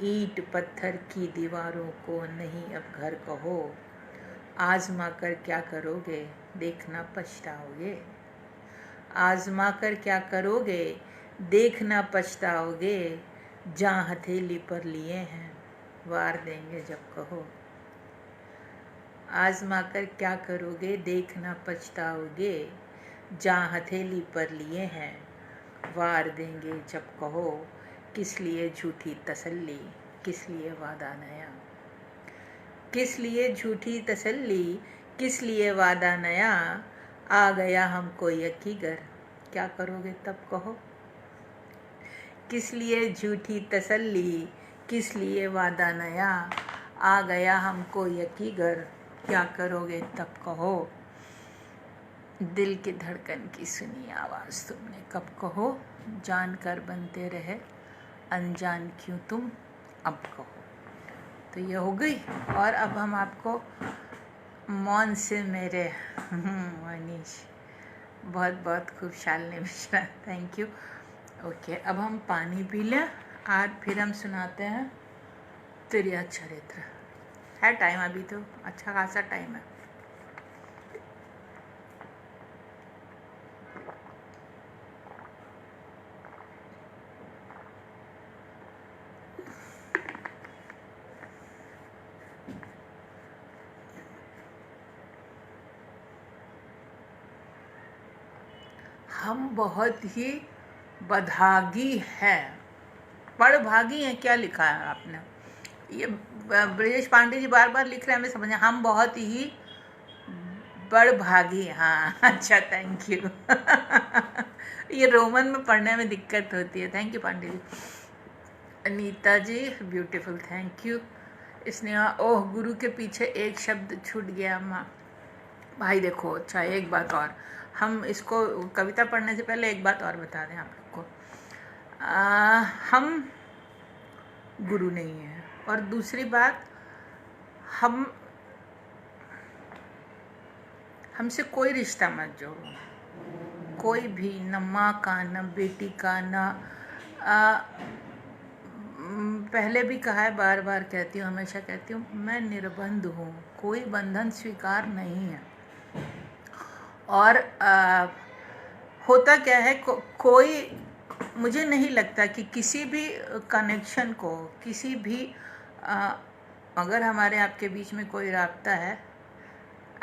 ईंट पत्थर की दीवारों को नहीं अब घर कहो। आजमा कर क्या करोगे देखना पछताओगे, आजमा कर क्या करोगे देखना पछताओगे, जहाँ हथेली पर लिए हैं वार देंगे जब कहो। आजमा कर क्या करोगे देखना पछताओगे, जहाँ हथेली पर लिए हैं वार देंगे जब कहो। किस लिए झूठी तसल्ली किस लिए वादा नया, किस लिए झूठी तसल्ली किस लिए वादा नया, आ गया हमको यकी घर क्या करोगे तब कहो। किस लिए झूठी तसल्ली किस लिए वादा नया, आ गया हमको यकी घर क्या करोगे तब कहो। दिल की धड़कन की सुनी आवाज़ तुमने कब कहो, जानकर बनते रहे अनजान क्यों तुम अब कहो। तो ये हो गई। और अब हम आपको मौन से मेरे मनीष, बहुत बहुत खूब Shalini Mishra, thank you. Okay, अब हम पानी पी लें और फिर हम सुनाते हैं तेरा चरित्र। है टाइम अभी तो अच्छा खासा टाइम है। हम बहुत ही बदभागी हैं, बड़भागी हैं, क्या लिखा है आपने? ये ब्रजेश पांडे जी बार बार लिख रहे हैं, हमें समझ। हम बहुत ही बड़भागी, हाँ अच्छा थैंक यू ये रोमन में पढ़ने में दिक्कत होती है। Thank you Pandey ji. Anita ji beautiful, thank you. Sneha, oh गुरु के पीछे एक शब्द छूट गया माँ। भाई देखो, अच्छा एक बात और, हम इसको कविता पढ़ने से पहले एक बात और बता दें आप लोग को। हम गुरु नहीं हैं, और दूसरी बात, हमसे कोई रिश्ता मत जोड़ो, कोई भी, न माँ का न बेटी का न पहले भी कहा है, बार बार कहती हूँ, हमेशा कहती हूँ, मैं निर्बंध हूँ, कोई बंधन स्वीकार नहीं है। और होता क्या है, कोई, मुझे नहीं लगता कि किसी भी कनेक्शन को, किसी भी अगर हमारे आपके बीच में कोई राब्ता है,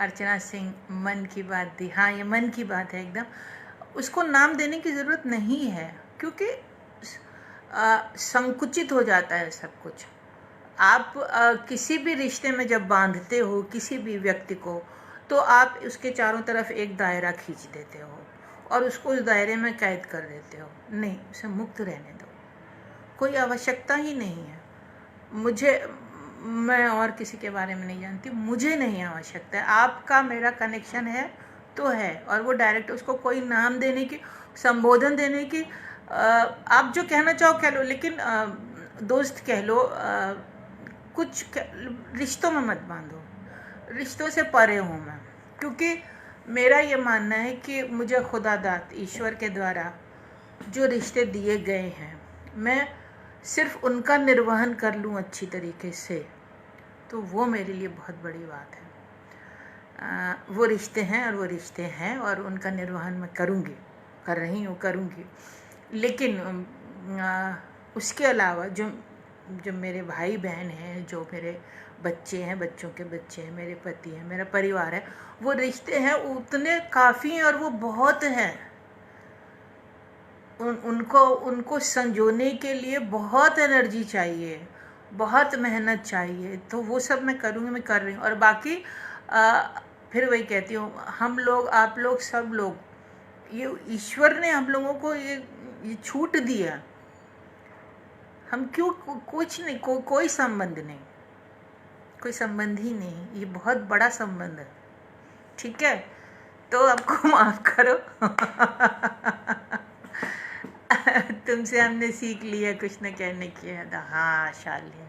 अर्चना सिंह मन की बात दी, हाँ ये मन की बात है एकदम, उसको नाम देने की ज़रूरत नहीं है, क्योंकि संकुचित हो जाता है सब कुछ। आप किसी भी रिश्ते में जब बांधते हो किसी भी व्यक्ति को, तो आप उसके चारों तरफ एक दायरा खींच देते हो और उसको उस दायरे में कैद कर देते हो। नहीं, उसे मुक्त रहने दो, कोई आवश्यकता ही नहीं है। मैं और किसी के बारे में नहीं जानती, मुझे नहीं आवश्यकता है। आपका मेरा कनेक्शन है तो है, और वो डायरेक्ट उसको कोई नाम देने की, संबोधन देने की, आप जो कहना चाहो कह लो, लेकिन दोस्त कह लो, कुछ रिश्तों में मत बांधो, रिश्तों से परे हूँ मैं। क्योंकि मेरा ये मानना है कि मुझे खुदा दात ईश्वर के द्वारा जो रिश्ते दिए गए हैं, मैं सिर्फ उनका निर्वहन कर लूँ अच्छी तरीके से, तो वो मेरे लिए बहुत बड़ी बात है। वो रिश्ते हैं और वो रिश्ते हैं, और उनका निर्वहन मैं करूँगी, कर रही हूँ, करूँगी। लेकिन उसके अलावा जो मेरे भाई बहन हैं, जो मेरे बच्चे हैं, बच्चों के बच्चे हैं, मेरे पति हैं, मेरा परिवार है, वो रिश्ते हैं, उतने काफ़ी हैं और वो बहुत हैं। उनको संजोने के लिए बहुत एनर्जी चाहिए, बहुत मेहनत चाहिए। तो वो सब मैं करूँगी, मैं कर रही हूँ। और बाकी फिर वही कहती हूँ, हम लोग, आप लोग, सब लोग, ये ईश्वर ने हम लोगों को ये छूट दिया। हम क्यों, कुछ नहीं, कोई संबंध नहीं, कोई संबंध ही नहीं, ये बहुत बड़ा संबंध है। ठीक है, तो आपको माफ करो। तुमसे हमने सीख लिया कुछ न कहने की है। हाँ शालिनी,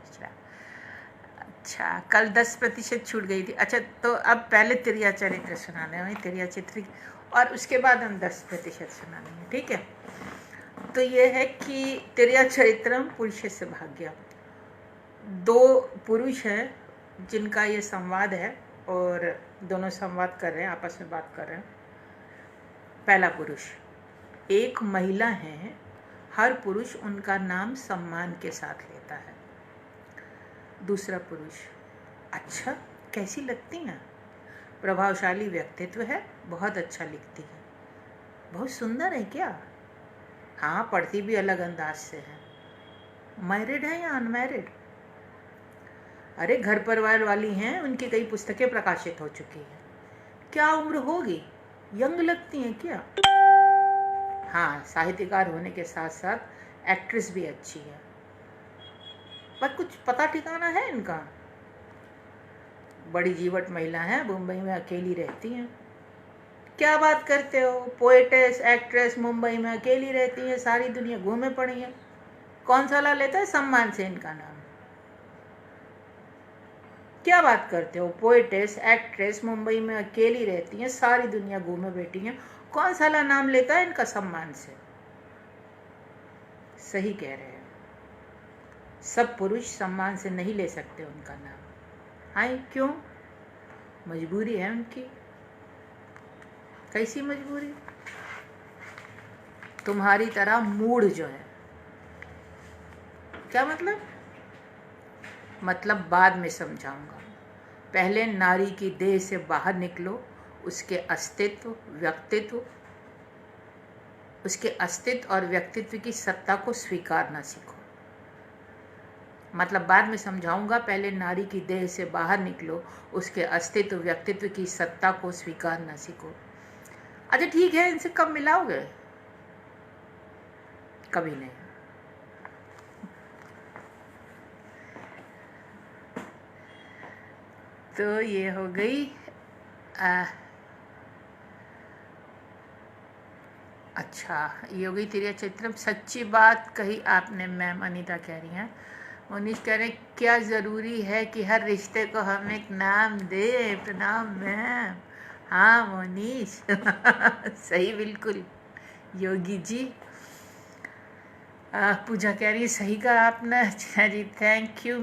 अच्छा कल 10% छूट गई थी। अच्छा, तो अब पहले तिरिया चरित्र सुनाने हैं, तिरिया चित्र, और उसके बाद हम 10% सुनाएंगे। ठीक है, तो ये है कि तिरिया चरित्रम पुरुषस्य भाग्यम। 2 पुरुष हैं जिनका ये संवाद है, और दोनों संवाद कर रहे हैं, आपस में बात कर रहे हैं। पहला पुरुष, एक महिला है, हर पुरुष उनका नाम सम्मान के साथ लेता है। दूसरा पुरुष, अच्छा कैसी लगती हैं, प्रभावशाली व्यक्तित्व है, बहुत अच्छा लिखती है, बहुत सुंदर है क्या, हाँ पढ़ती भी अलग अंदाज से है, मैरिड है या अनमैरिड, अरे घर परिवार वाली हैं, उनकी कई पुस्तकें प्रकाशित हो चुकी हैं, क्या उम्र होगी, यंग लगती हैं क्या, हाँ साहित्यकार होने के साथ साथ एक्ट्रेस भी अच्छी है, पर कुछ पता ठिकाना है इनका, बड़ी जीवट महिला है, मुंबई में अकेली रहती हैं। क्या बात करते हो, पोएटेस एक्ट्रेस मुंबई में अकेली रहती है, सारी दुनिया घूमे पड़ी है, कौन सा ला लेता है सम्मान से इनका नाम, क्या बात करते हो, पोएटेस एक्ट्रेस मुंबई में अकेली रहती हैं, सारी दुनिया घूमे बैठी हैं, कौन सा ला नाम लेता है इनका सम्मान से। सही कह रहे हैं, सब पुरुष सम्मान से नहीं ले सकते उनका नाम। हाँ क्यों, मजबूरी है उनकी। कैसी मजबूरी, तुम्हारी तरह मूड जो है, क्या मतलब बाद में समझाऊंगा, पहले नारी की देह से बाहर निकलो, उसके अस्तित्व और व्यक्तित्व की सत्ता को स्वीकारना सीखो। मतलब बाद में समझाऊंगा, पहले नारी की देह से बाहर निकलो, उसके अस्तित्व व्यक्तित्व की सत्ता को स्वीकारना सीखो। अच्छा ठीक है, इनसे कब मिलाओगे, कभी नहीं। तो ये हो गई अच्छा, ये हो गई तिरिया चरित्रम। सच्ची बात कही आपने मैम, अनीता कह रही हैं। मोनीश कह रहे क्या ज़रूरी है कि हर रिश्ते को हम एक नाम दे। प्रणाम मैम। हाँ मोनीश सही, बिल्कुल योगी जी। पूजा कह रही है सही कहा आपने। अच्छा जी, थैंक यू।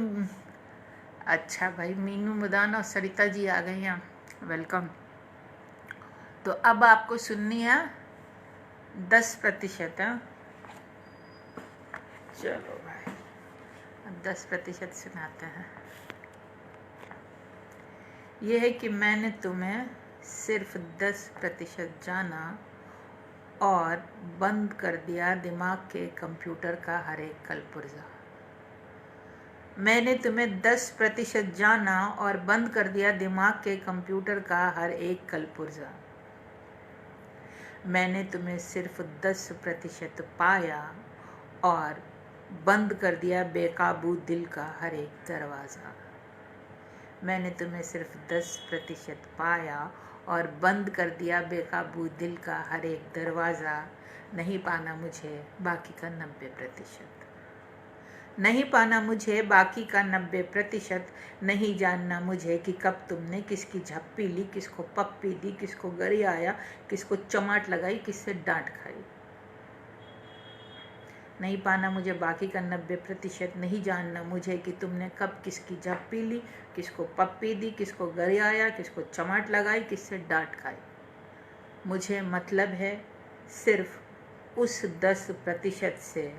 अच्छा भाई, मीनू मुदान और सरिता जी आ गई हैं, वेलकम। तो अब आपको सुननी है 10%। चलो भाई, अब 10% सुनाते हैं। यह है कि मैंने तुम्हें सिर्फ 10% जाना और बंद कर दिया दिमाग के कंप्यूटर का हर एक कलपुर्जा। मैंने तुम्हें 10% जाना और बंद कर दिया दिमाग के कंप्यूटर का हर एक कलपुर्जा। मैंने तुम्हें सिर्फ 10% पाया और बंद कर दिया बेकाबू दिल का हर एक दरवाज़ा। मैंने तुम्हें सिर्फ 10% पाया और बंद कर दिया बेकाबू दिल का हर एक दरवाज़ा। नहीं पाना मुझे बाकी का 90%। नहीं पाना मुझे बाकी का 90%। नहीं जानना मुझे कि कब तुमने किसकी झप्पी ली, किसको पप्पी दी, किसको गरी आया, किसको चमाट लगाई, किससे डांट खाई। नहीं पाना मुझे बाकी का 90%। नहीं जानना मुझे कि तुमने कब किसकी झप्पी ली, किसको पप्पी दी, किसको गरी आया, किसको चमाट लगाई, किससे डांट खाई। मुझे मतलब है सिर्फ उस 10% से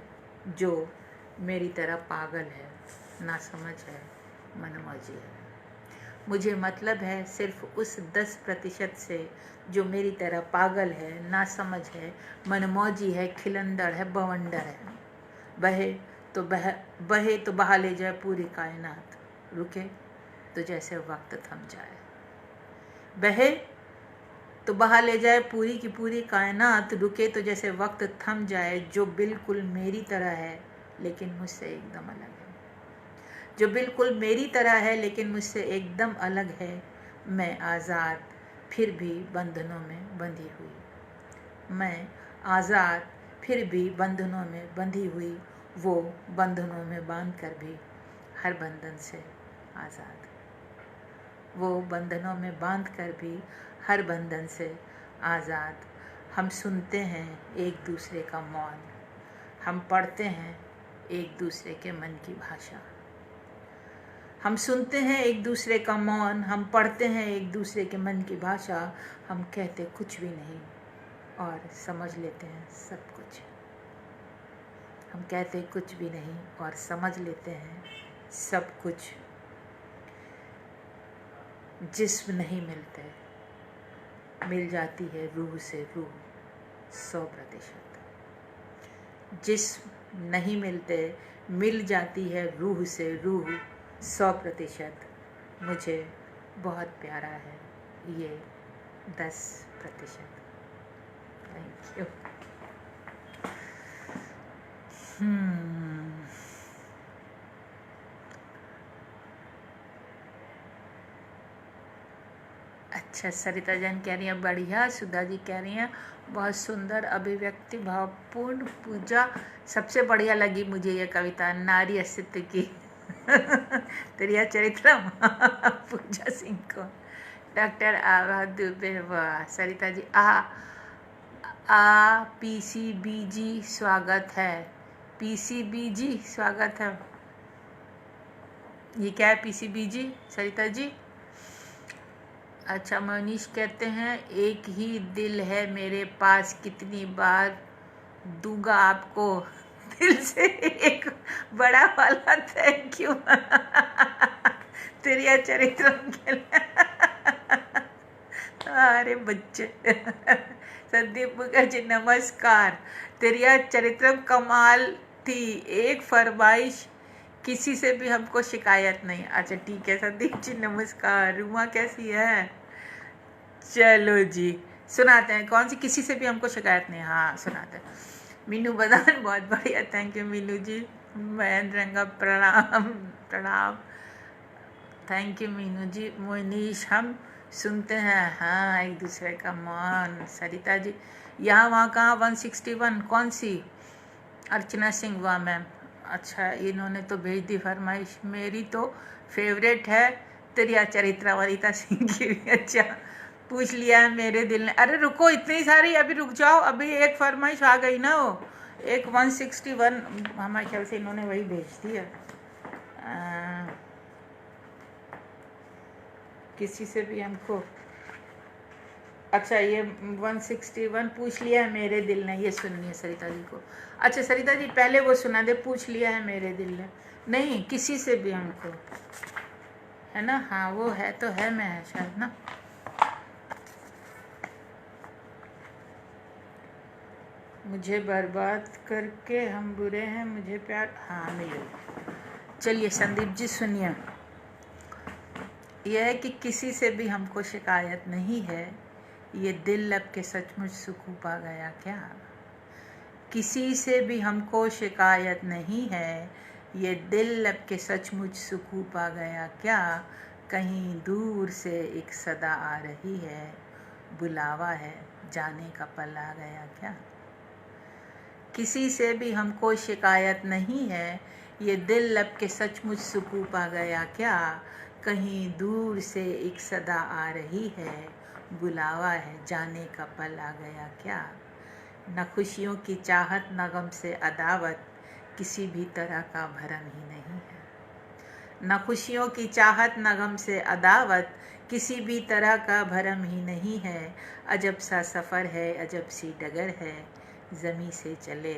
जो मेरी तरह पागल है, नासमझ है, मनमौजी है। मुझे मतलब है सिर्फ उस 10% से जो मेरी तरह पागल है, नासमझ है, मनमौजी है, खिलंदड़ है, बवंडर है। बहे तो बहा ले जाए पूरी कायनात, रुके तो जैसे वक्त थम जाए। बहे तो बहा ले जाए पूरी की पूरी कायनात, रुके तो जैसे वक्त थम जाए। जो बिल्कुल मेरी तरह है लेकिन मुझसे एकदम अलग है। जो बिल्कुल मेरी तरह है लेकिन मुझसे एकदम अलग है। मैं आज़ाद फिर भी बंधनों में बंधी हुई। मैं आज़ाद फिर भी बंधनों में बंधी हुई। वो बंधनों में बांध कर भी हर बंधन से आज़ाद। वो बंधनों में बांध कर भी हर बंधन से आज़ाद। हम सुनते हैं एक दूसरे का मौन, हम पढ़ते हैं एक दूसरे के मन की भाषा। हम सुनते हैं एक दूसरे का मौन, हम पढ़ते हैं एक दूसरे के मन की भाषा। हम कहते कुछ भी नहीं और समझ लेते हैं सब कुछ। हम कहते कुछ भी नहीं और समझ लेते हैं सब कुछ। जिस्म नहीं मिलते, मिल जाती है रूह से रूह 100%। जिस्म नहीं मिलते, मिल जाती है रूह से रूह 100%। मुझे बहुत प्यारा है ये 10%। Thank you. अच्छा, सरिता जैन कह रही हैं बढ़िया। सुधा जी कह रही हैं बहुत सुंदर अभिव्यक्ति, भावपूर्ण। पूजा सबसे बढ़िया लगी मुझे ये कविता, नारी अस्तित्व की। तेरिया चरित्रम। पूजा सिंह को। डॉक्टर आभा दुबे, वाह। सरिता जी PCBG स्वागत है। PCBG स्वागत है। ये क्या है PCBG सरिता जी? अच्छा, मनीष कहते हैं एक ही दिल है मेरे पास, कितनी बार दूंगा आपको दिल से एक बड़ा वाला थैंक यू। तेरिया चरित्रम के लिए। अरे बच्चे। संदीप मुखर्जी नमस्कार। तेरिया चरित्रम कमाल थी, एक फरमाइश किसी से भी हमको शिकायत नहीं। अच्छा ठीक है संदीप जी, नमस्कार। रूमा कैसी है? चलो जी, सुनाते हैं। कौन सी किसी से भी हमको शिकायत नहीं? हाँ सुनाते हैं। मीनू बदान बहुत बढ़िया, थैंक यू मीनू जी। महेंद्र रंगा प्रणाम प्रणाम, थैंक यू मीनू जी। मोनीश हम सुनते हैं हाँ एक दूसरे का मान। सरिता जी यहाँ वहाँ कहाँ 161 कौन सी? अर्चना सिंह, वाह मैम। अच्छा, इन्होंने तो भेज दी फरमाइश। मेरी तो फेवरेट है तेरिया चरित्रा वरिता सिंह की भी। अच्छा, पूछ लिया है मेरे दिल ने। अरे रुको, इतनी सारी, अभी रुक जाओ, अभी एक फरमाइश आ गई ना। वो एक 161 हमारे ख्याल से इन्होंने वही भेज दिया। किसी से भी हमको, अच्छा ये 161 पूछ लिया है मेरे दिल ने, ये सुननी है सरिता जी को। अच्छा सरिता जी पहले वो सुना दे, पूछ लिया है मेरे दिल ने, नहीं किसी से भी हमको, है ना? हाँ वो है तो है, मैं है शायद ना। मुझे बर्बाद करके हम बुरे हैं, मुझे प्यार, हाँ मिले। चलिए संदीप जी सुनिए, यह है कि किसी से भी हमको शिकायत नहीं है, ये दिल लब के सचमुच सुकून पा गया क्या? किसी से भी हमको शिकायत नहीं है, ये दिल लब के सचमुच सुकून पा गया क्या? कहीं दूर से एक सदा आ रही है, बुलावा है जाने का पल आ गया क्या? किसी से भी हमको शिकायत नहीं है, ये दिल लब के सचमुच सुकून पा गया क्या? कहीं दूर से एक सदा आ रही है, बुलावा है जाने का पल आ गया क्या? न खुशियों की चाहत न गम से अदावत, किसी भी तरह का भरम ही नहीं है। न खुशियों की चाहत न गम से अदावत, किसी भी तरह का भरम ही नहीं है। अजब सा सफ़र है, अजब सी डगर है, ज़मीं से चले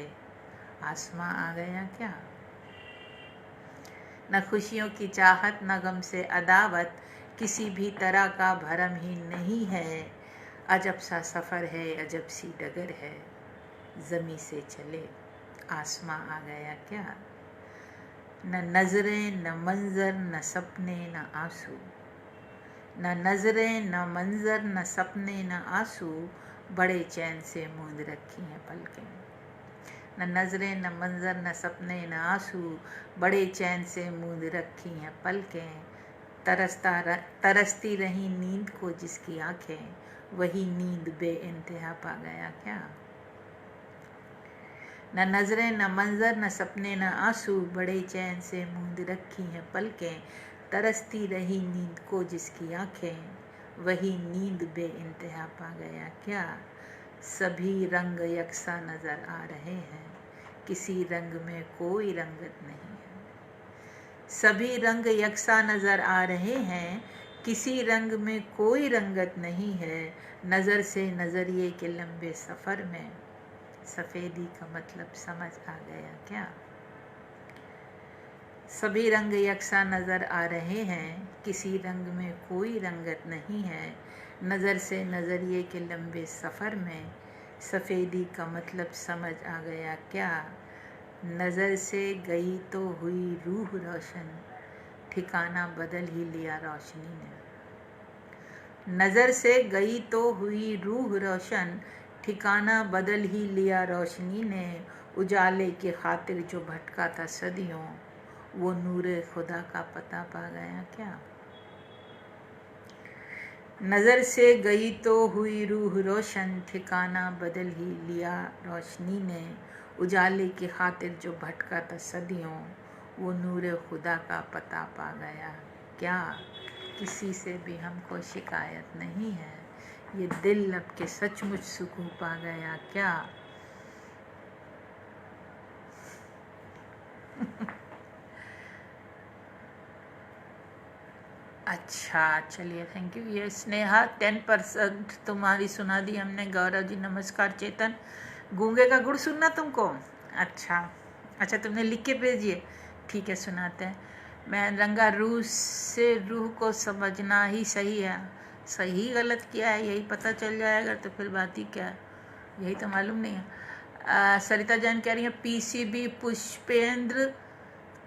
आसमां आ गया क्या? न खुशियों की चाहत न गम से अदावत, किसी भी तरह का भरम ही नहीं है। अजब सा सफ़र है, अजब सी डगर है, ज़मीं से चले आसमां आ गया क्या? न नज़रें न मंज़र न सपने न आंसू, न नज़रें न मंज़र न सपने न आंसू, बड़े चैन से मूंद रखी हैं पलकें। न नज़रें न मंज़र न सपने न आंसू, बड़े चैन से मूंद रखी हैं पलकें। तरसती रही नींद को जिसकी आंखें, वही नींद बेइंतहा पा गया क्या? न नज़रें न मंज़र न सपने न आंसू, बड़े चैन से मूंद रखी हैं पलकें। तरसती रही नींद को जिसकी आंखें, वही नींद बेइंतहा पा गया क्या? सभी रंग यकसा नज़र आ रहे हैं, किसी रंग में कोई रंगत नहीं है। सभी रंग यकसा नज़र आ रहे हैं, किसी रंग में कोई रंगत नहीं है। नज़र से नज़रिए के लंबे सफ़र में, सफ़ेदी का मतलब समझ आ गया क्या? सभी रंग यकसा नज़र आ रहे हैं, किसी रंग में कोई रंगत नहीं है। नज़र से नज़रिए के लंबे सफ़र में, सफ़ेदी का मतलब समझ आ गया क्या? नज़र से गई तो हुई रूह रोशन, ठिकाना बदल ही लिया रोशनी ने। नज़र से गई तो हुई रूह रोशन, ठिकाना बदल ही लिया रोशनी ने। उजाले की खातिर जो भटका था सदियों, वो नूरे खुदा का पता पा गया क्या? नज़र से गई तो हुई रूह रोशन, ठिकाना बदल ही लिया रोशनी ने। उजाले की खातिर जो भटका था सदियों, वो नूरे खुदा का पता पा गया क्या? किसी से भी हमको शिकायत नहीं है, ये दिल लब के सचमुच सुकून पा गया क्या? अच्छा चलिए थैंक यू। ये स्नेहा 10% तुम्हारी सुना दी हमने। गौरव जी नमस्कार। चेतन गूंगे का गुड़ सुनना तुमको? अच्छा अच्छा तुमने लिख के भेजिए, ठीक है सुनाते हैं। मैं रंगा रूह से रूह को समझना ही सही है। सही गलत क्या है यही पता चल जाएगा तो फिर बात ही क्या है, यही तो मालूम नहीं है। सरिता जैन कह रही है पीसीबी पुष्पेंद्र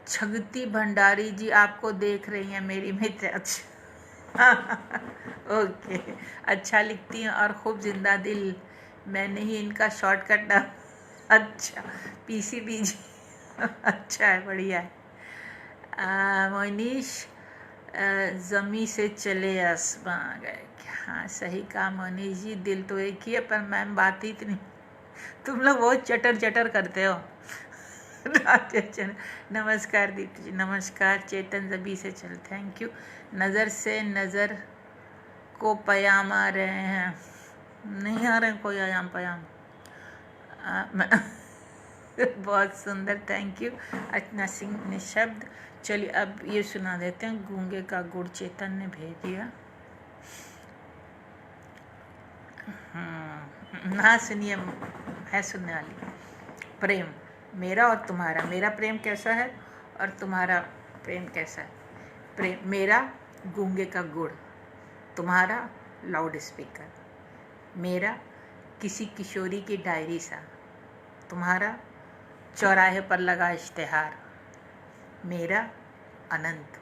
छगती भंडारी जी आपको देख रही हैं मेरी मित्र। अच्छा ओके, अच्छा लिखती हैं और खूब जिंदा दिल, मैंने ही इनका शॉर्टकट डाल। अच्छा पीसीबी जी अच्छा है, बढ़िया है। मोनिश ज़मी से चले आसमां आ गए। हाँ सही कहा मोनिश जी, दिल तो एक ही है पर मैम बात ही इतनी, तुम लोग बहुत चटर चटर करते हो। नमस्कार दीप्ति जी नमस्कार। चेतन जबी से चल थैंक यू। नज़र से नज़र को पयाम आ रहे हैं, नहीं आ रहे कोई आयाम पयाम। बहुत सुंदर, थैंक यू अर्चना सिंह ने शब्द। चलिए अब ये सुना देते हैं, गूंगे का गुड़ चेतन ने भेज दिया। हाँ सुनिए, है सुनने वाली। प्रेम मेरा और तुम्हारा, मेरा प्रेम कैसा है और तुम्हारा प्रेम कैसा है। प्रेम मेरा गूंगे का गुड़, तुम्हारा लाउड स्पीकर। मेरा किसी किशोरी की डायरी सा, तुम्हारा चौराहे पर लगा इश्तेहार। मेरा अनंत,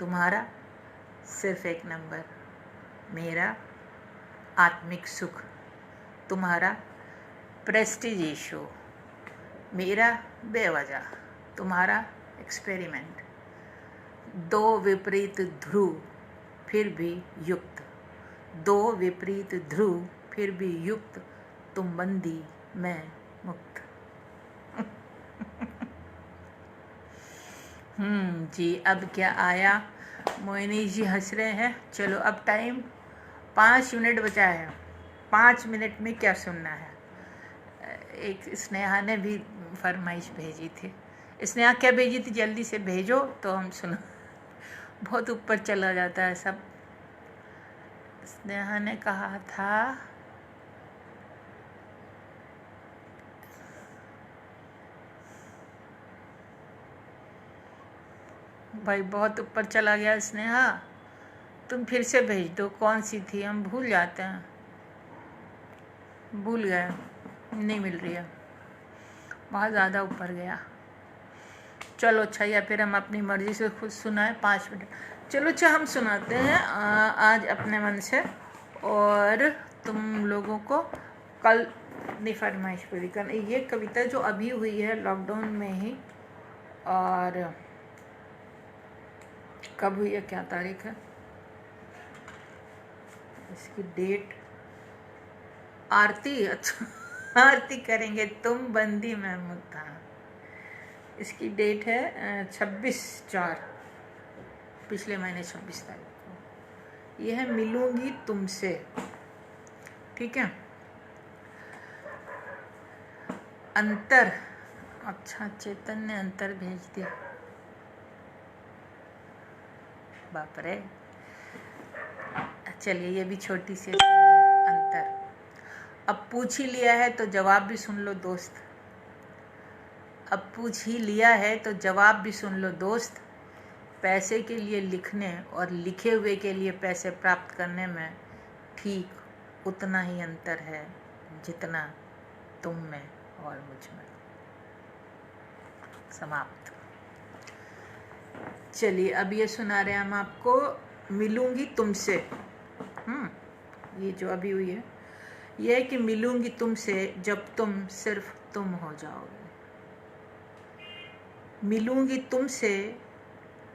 तुम्हारा सिर्फ एक नंबर। मेरा आत्मिक सुख, तुम्हारा प्रेस्टीज इशू। मेरा बेवजह, तुम्हारा एक्सपेरिमेंट। दो विपरीत ध्रुव फिर भी युक्त, दो विपरीत ध्रुव फिर भी युक्त, तुम बंदी मैं मुक्त। जी अब क्या आया, मोहिनी जी हंस रहे हैं। चलो अब टाइम 5 मिनट बचा है, 5 मिनट में क्या सुनना है। एक स्नेहा ने भी फरमाइश भेजी थी। स्नेहा क्या भेजी थी, जल्दी से भेजो तो हम सुनो। बहुत ऊपर चला जाता है सब। स्नेहा ने कहा था भाई, बहुत ऊपर चला गया स्नेहा, तुम फिर से भेज दो। कौन सी थी, हम भूल जाते हैं, भूल गए, नहीं मिल रही है, बहुत ज़्यादा ऊपर गया। चलो अच्छा, या फिर हम अपनी मर्ज़ी से खुद सुनाएं 5 मिनट। चलो अच्छा, हम सुनाते हैं आज अपने मन से, और तुम लोगों को कल अपनी फरमाइश पूरी करना। ये कविता जो अभी हुई है लॉकडाउन में ही, और कब हुई है, क्या तारीख है इसकी, डेट। आरती, अच्छा आरती करेंगे, तुम बंदी मैं मुक्त। इसकी डेट है 26/4, पिछले महीने 26 तारीख को। यह है मिलूंगी तुमसे, ठीक है। अंतर, अच्छा चेतन ने अंतर भेज दिया, बाप रे। चलिए ये भी छोटी सी अंतर। अब पूछ ही लिया है तो जवाब भी सुन लो दोस्त, अब पूछ ही लिया है तो जवाब भी सुन लो दोस्त। पैसे के लिए लिखने और लिखे हुए के लिए पैसे प्राप्त करने में ठीक उतना ही अंतर है जितना तुम में और मुझ में। समाप्त। चलिए अब ये सुना रहे हैं हम आपको, मिलूंगी तुमसे। ये जो अभी हुई है, ये है कि मिलूंगी तुमसे जब तुम सिर्फ तुम हो जाओगे। मिलूंगी तुमसे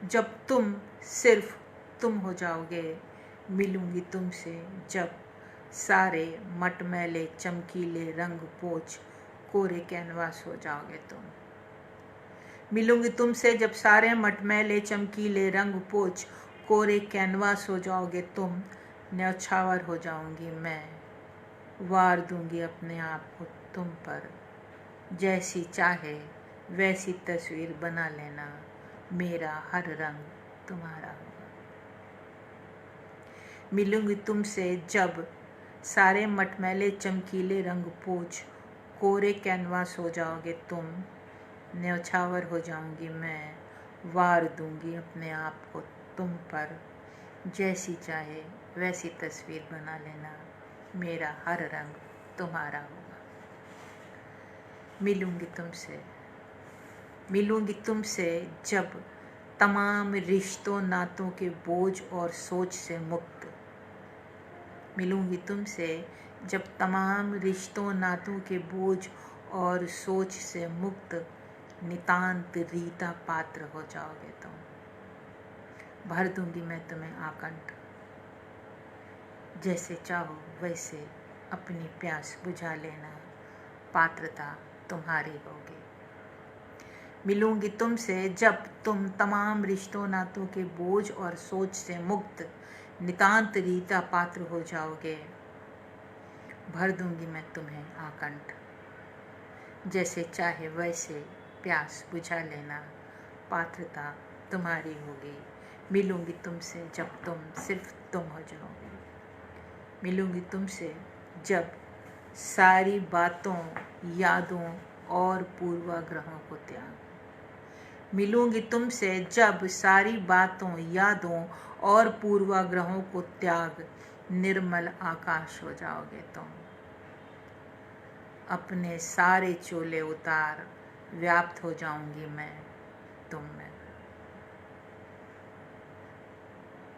जब तुम सिर्फ तुम हो जाओगे। मिलूंगी तुमसे जब सारे मटमैले चमकीले रंग पोछ कोरे कैनवास हो जाओगे तुम। मिलूंगी तुमसे जब सारे मटमैले चमकीले रंग पोछ कोरे कैनवास हो जाओगे तुम। न्यौछावर हो जाऊंगी मैं, वार दूंगी अपने आप को तुम पर। जैसी चाहे वैसी तस्वीर बना लेना, मेरा हर रंग तुम्हारा होगा। मिलूंगी तुमसे जब सारे मटमैले चमकीले रंग पोछ कोरे कैनवास हो जाओगे तुम। न्यौछावर हो जाऊंगी मैं, वार दूंगी अपने आप को तुम पर। जैसी चाहे वैसी तस्वीर बना लेना, मेरा हर रंग तुम्हारा होगा। मिलूंगी तुमसे, मिलूंगी तुमसे जब तमाम रिश्तों नातों के बोझ और सोच से मुक्त। मिलूंगी तुमसे जब तमाम रिश्तों नातों के बोझ और सोच से मुक्त। नितांत रीता पात्र हो जाओगे तुम। भर दूंगी मैं तुम्हें आकंठ, जैसे चाहो वैसे अपनी प्यास बुझा लेना, पात्रता तुम्हारी होगी। मिलूंगी तुमसे जब तुम तमाम रिश्तों नातों के बोझ और सोच से मुक्त। नितांत रीता पात्र हो जाओगे। भर दूंगी मैं तुम्हें आकंठ, जैसे चाहे वैसे प्यास बुझा लेना, पात्रता तुम्हारी होगी। मिलूंगी तुमसे जब तुम सिर्फ तुम हो जाओगे। मिलूंगी तुमसे जब सारी बातों, यादों और पूर्वाग्रहों को त्याग। मिलूंगी तुमसे जब सारी बातों, यादों और पूर्वाग्रहों को त्याग निर्मल आकाश हो जाओगे तुम। अपने सारे चोले उतार व्याप्त हो जाऊंगी मैं तुम में।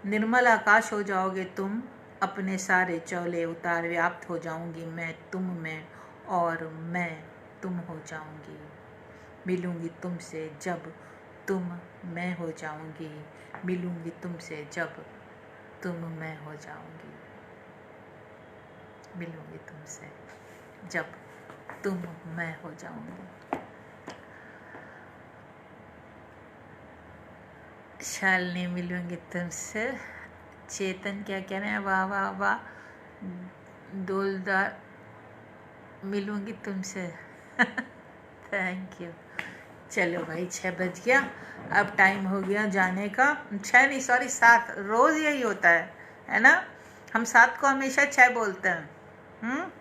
निर्मल आकाश हो जाओगे तुम, अपने सारे चोले उतार व्याप्त हो जाऊंगी मैं तुम में, और मैं तुम हो जाऊंगी। मिलूंगी तुमसे जब तुम मैं हो जाऊंगी। मिलूंगी तुमसे जब तुम मैं हो जाऊंगी। मिलूंगी तुमसे जब तुम मैं हो जाऊंगी। शालिनी मिलूंगी तुमसे। चेतन क्या कह रहे हैं, वाह वाह वाह। डोलदार मिलूंगी तुमसे। Thank you. चलो भाई 6 बज गया, अब टाइम हो गया जाने का। 6 नहीं, सॉरी 7। रोज़ यही होता है ना। हम 7 को हमेशा 6 बोलते हैं।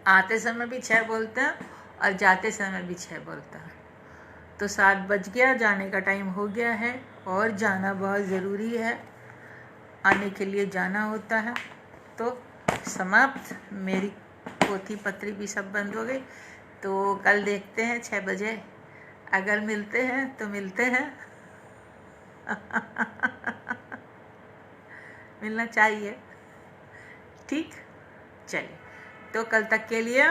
आते समय भी 6 बोलते हैं और जाते समय भी 6 बोलते हैं। तो 7 बज गया, जाने का टाइम हो गया है और जाना बहुत ज़रूरी है। आने के लिए जाना होता है। तो समाप्त, मेरी पोथी पत्री भी सब बंद हो गई। तो कल देखते हैं 6 बजे, अगर मिलते हैं तो मिलते हैं। मिलना चाहिए, ठीक। चलिए, तो कल तक के लिए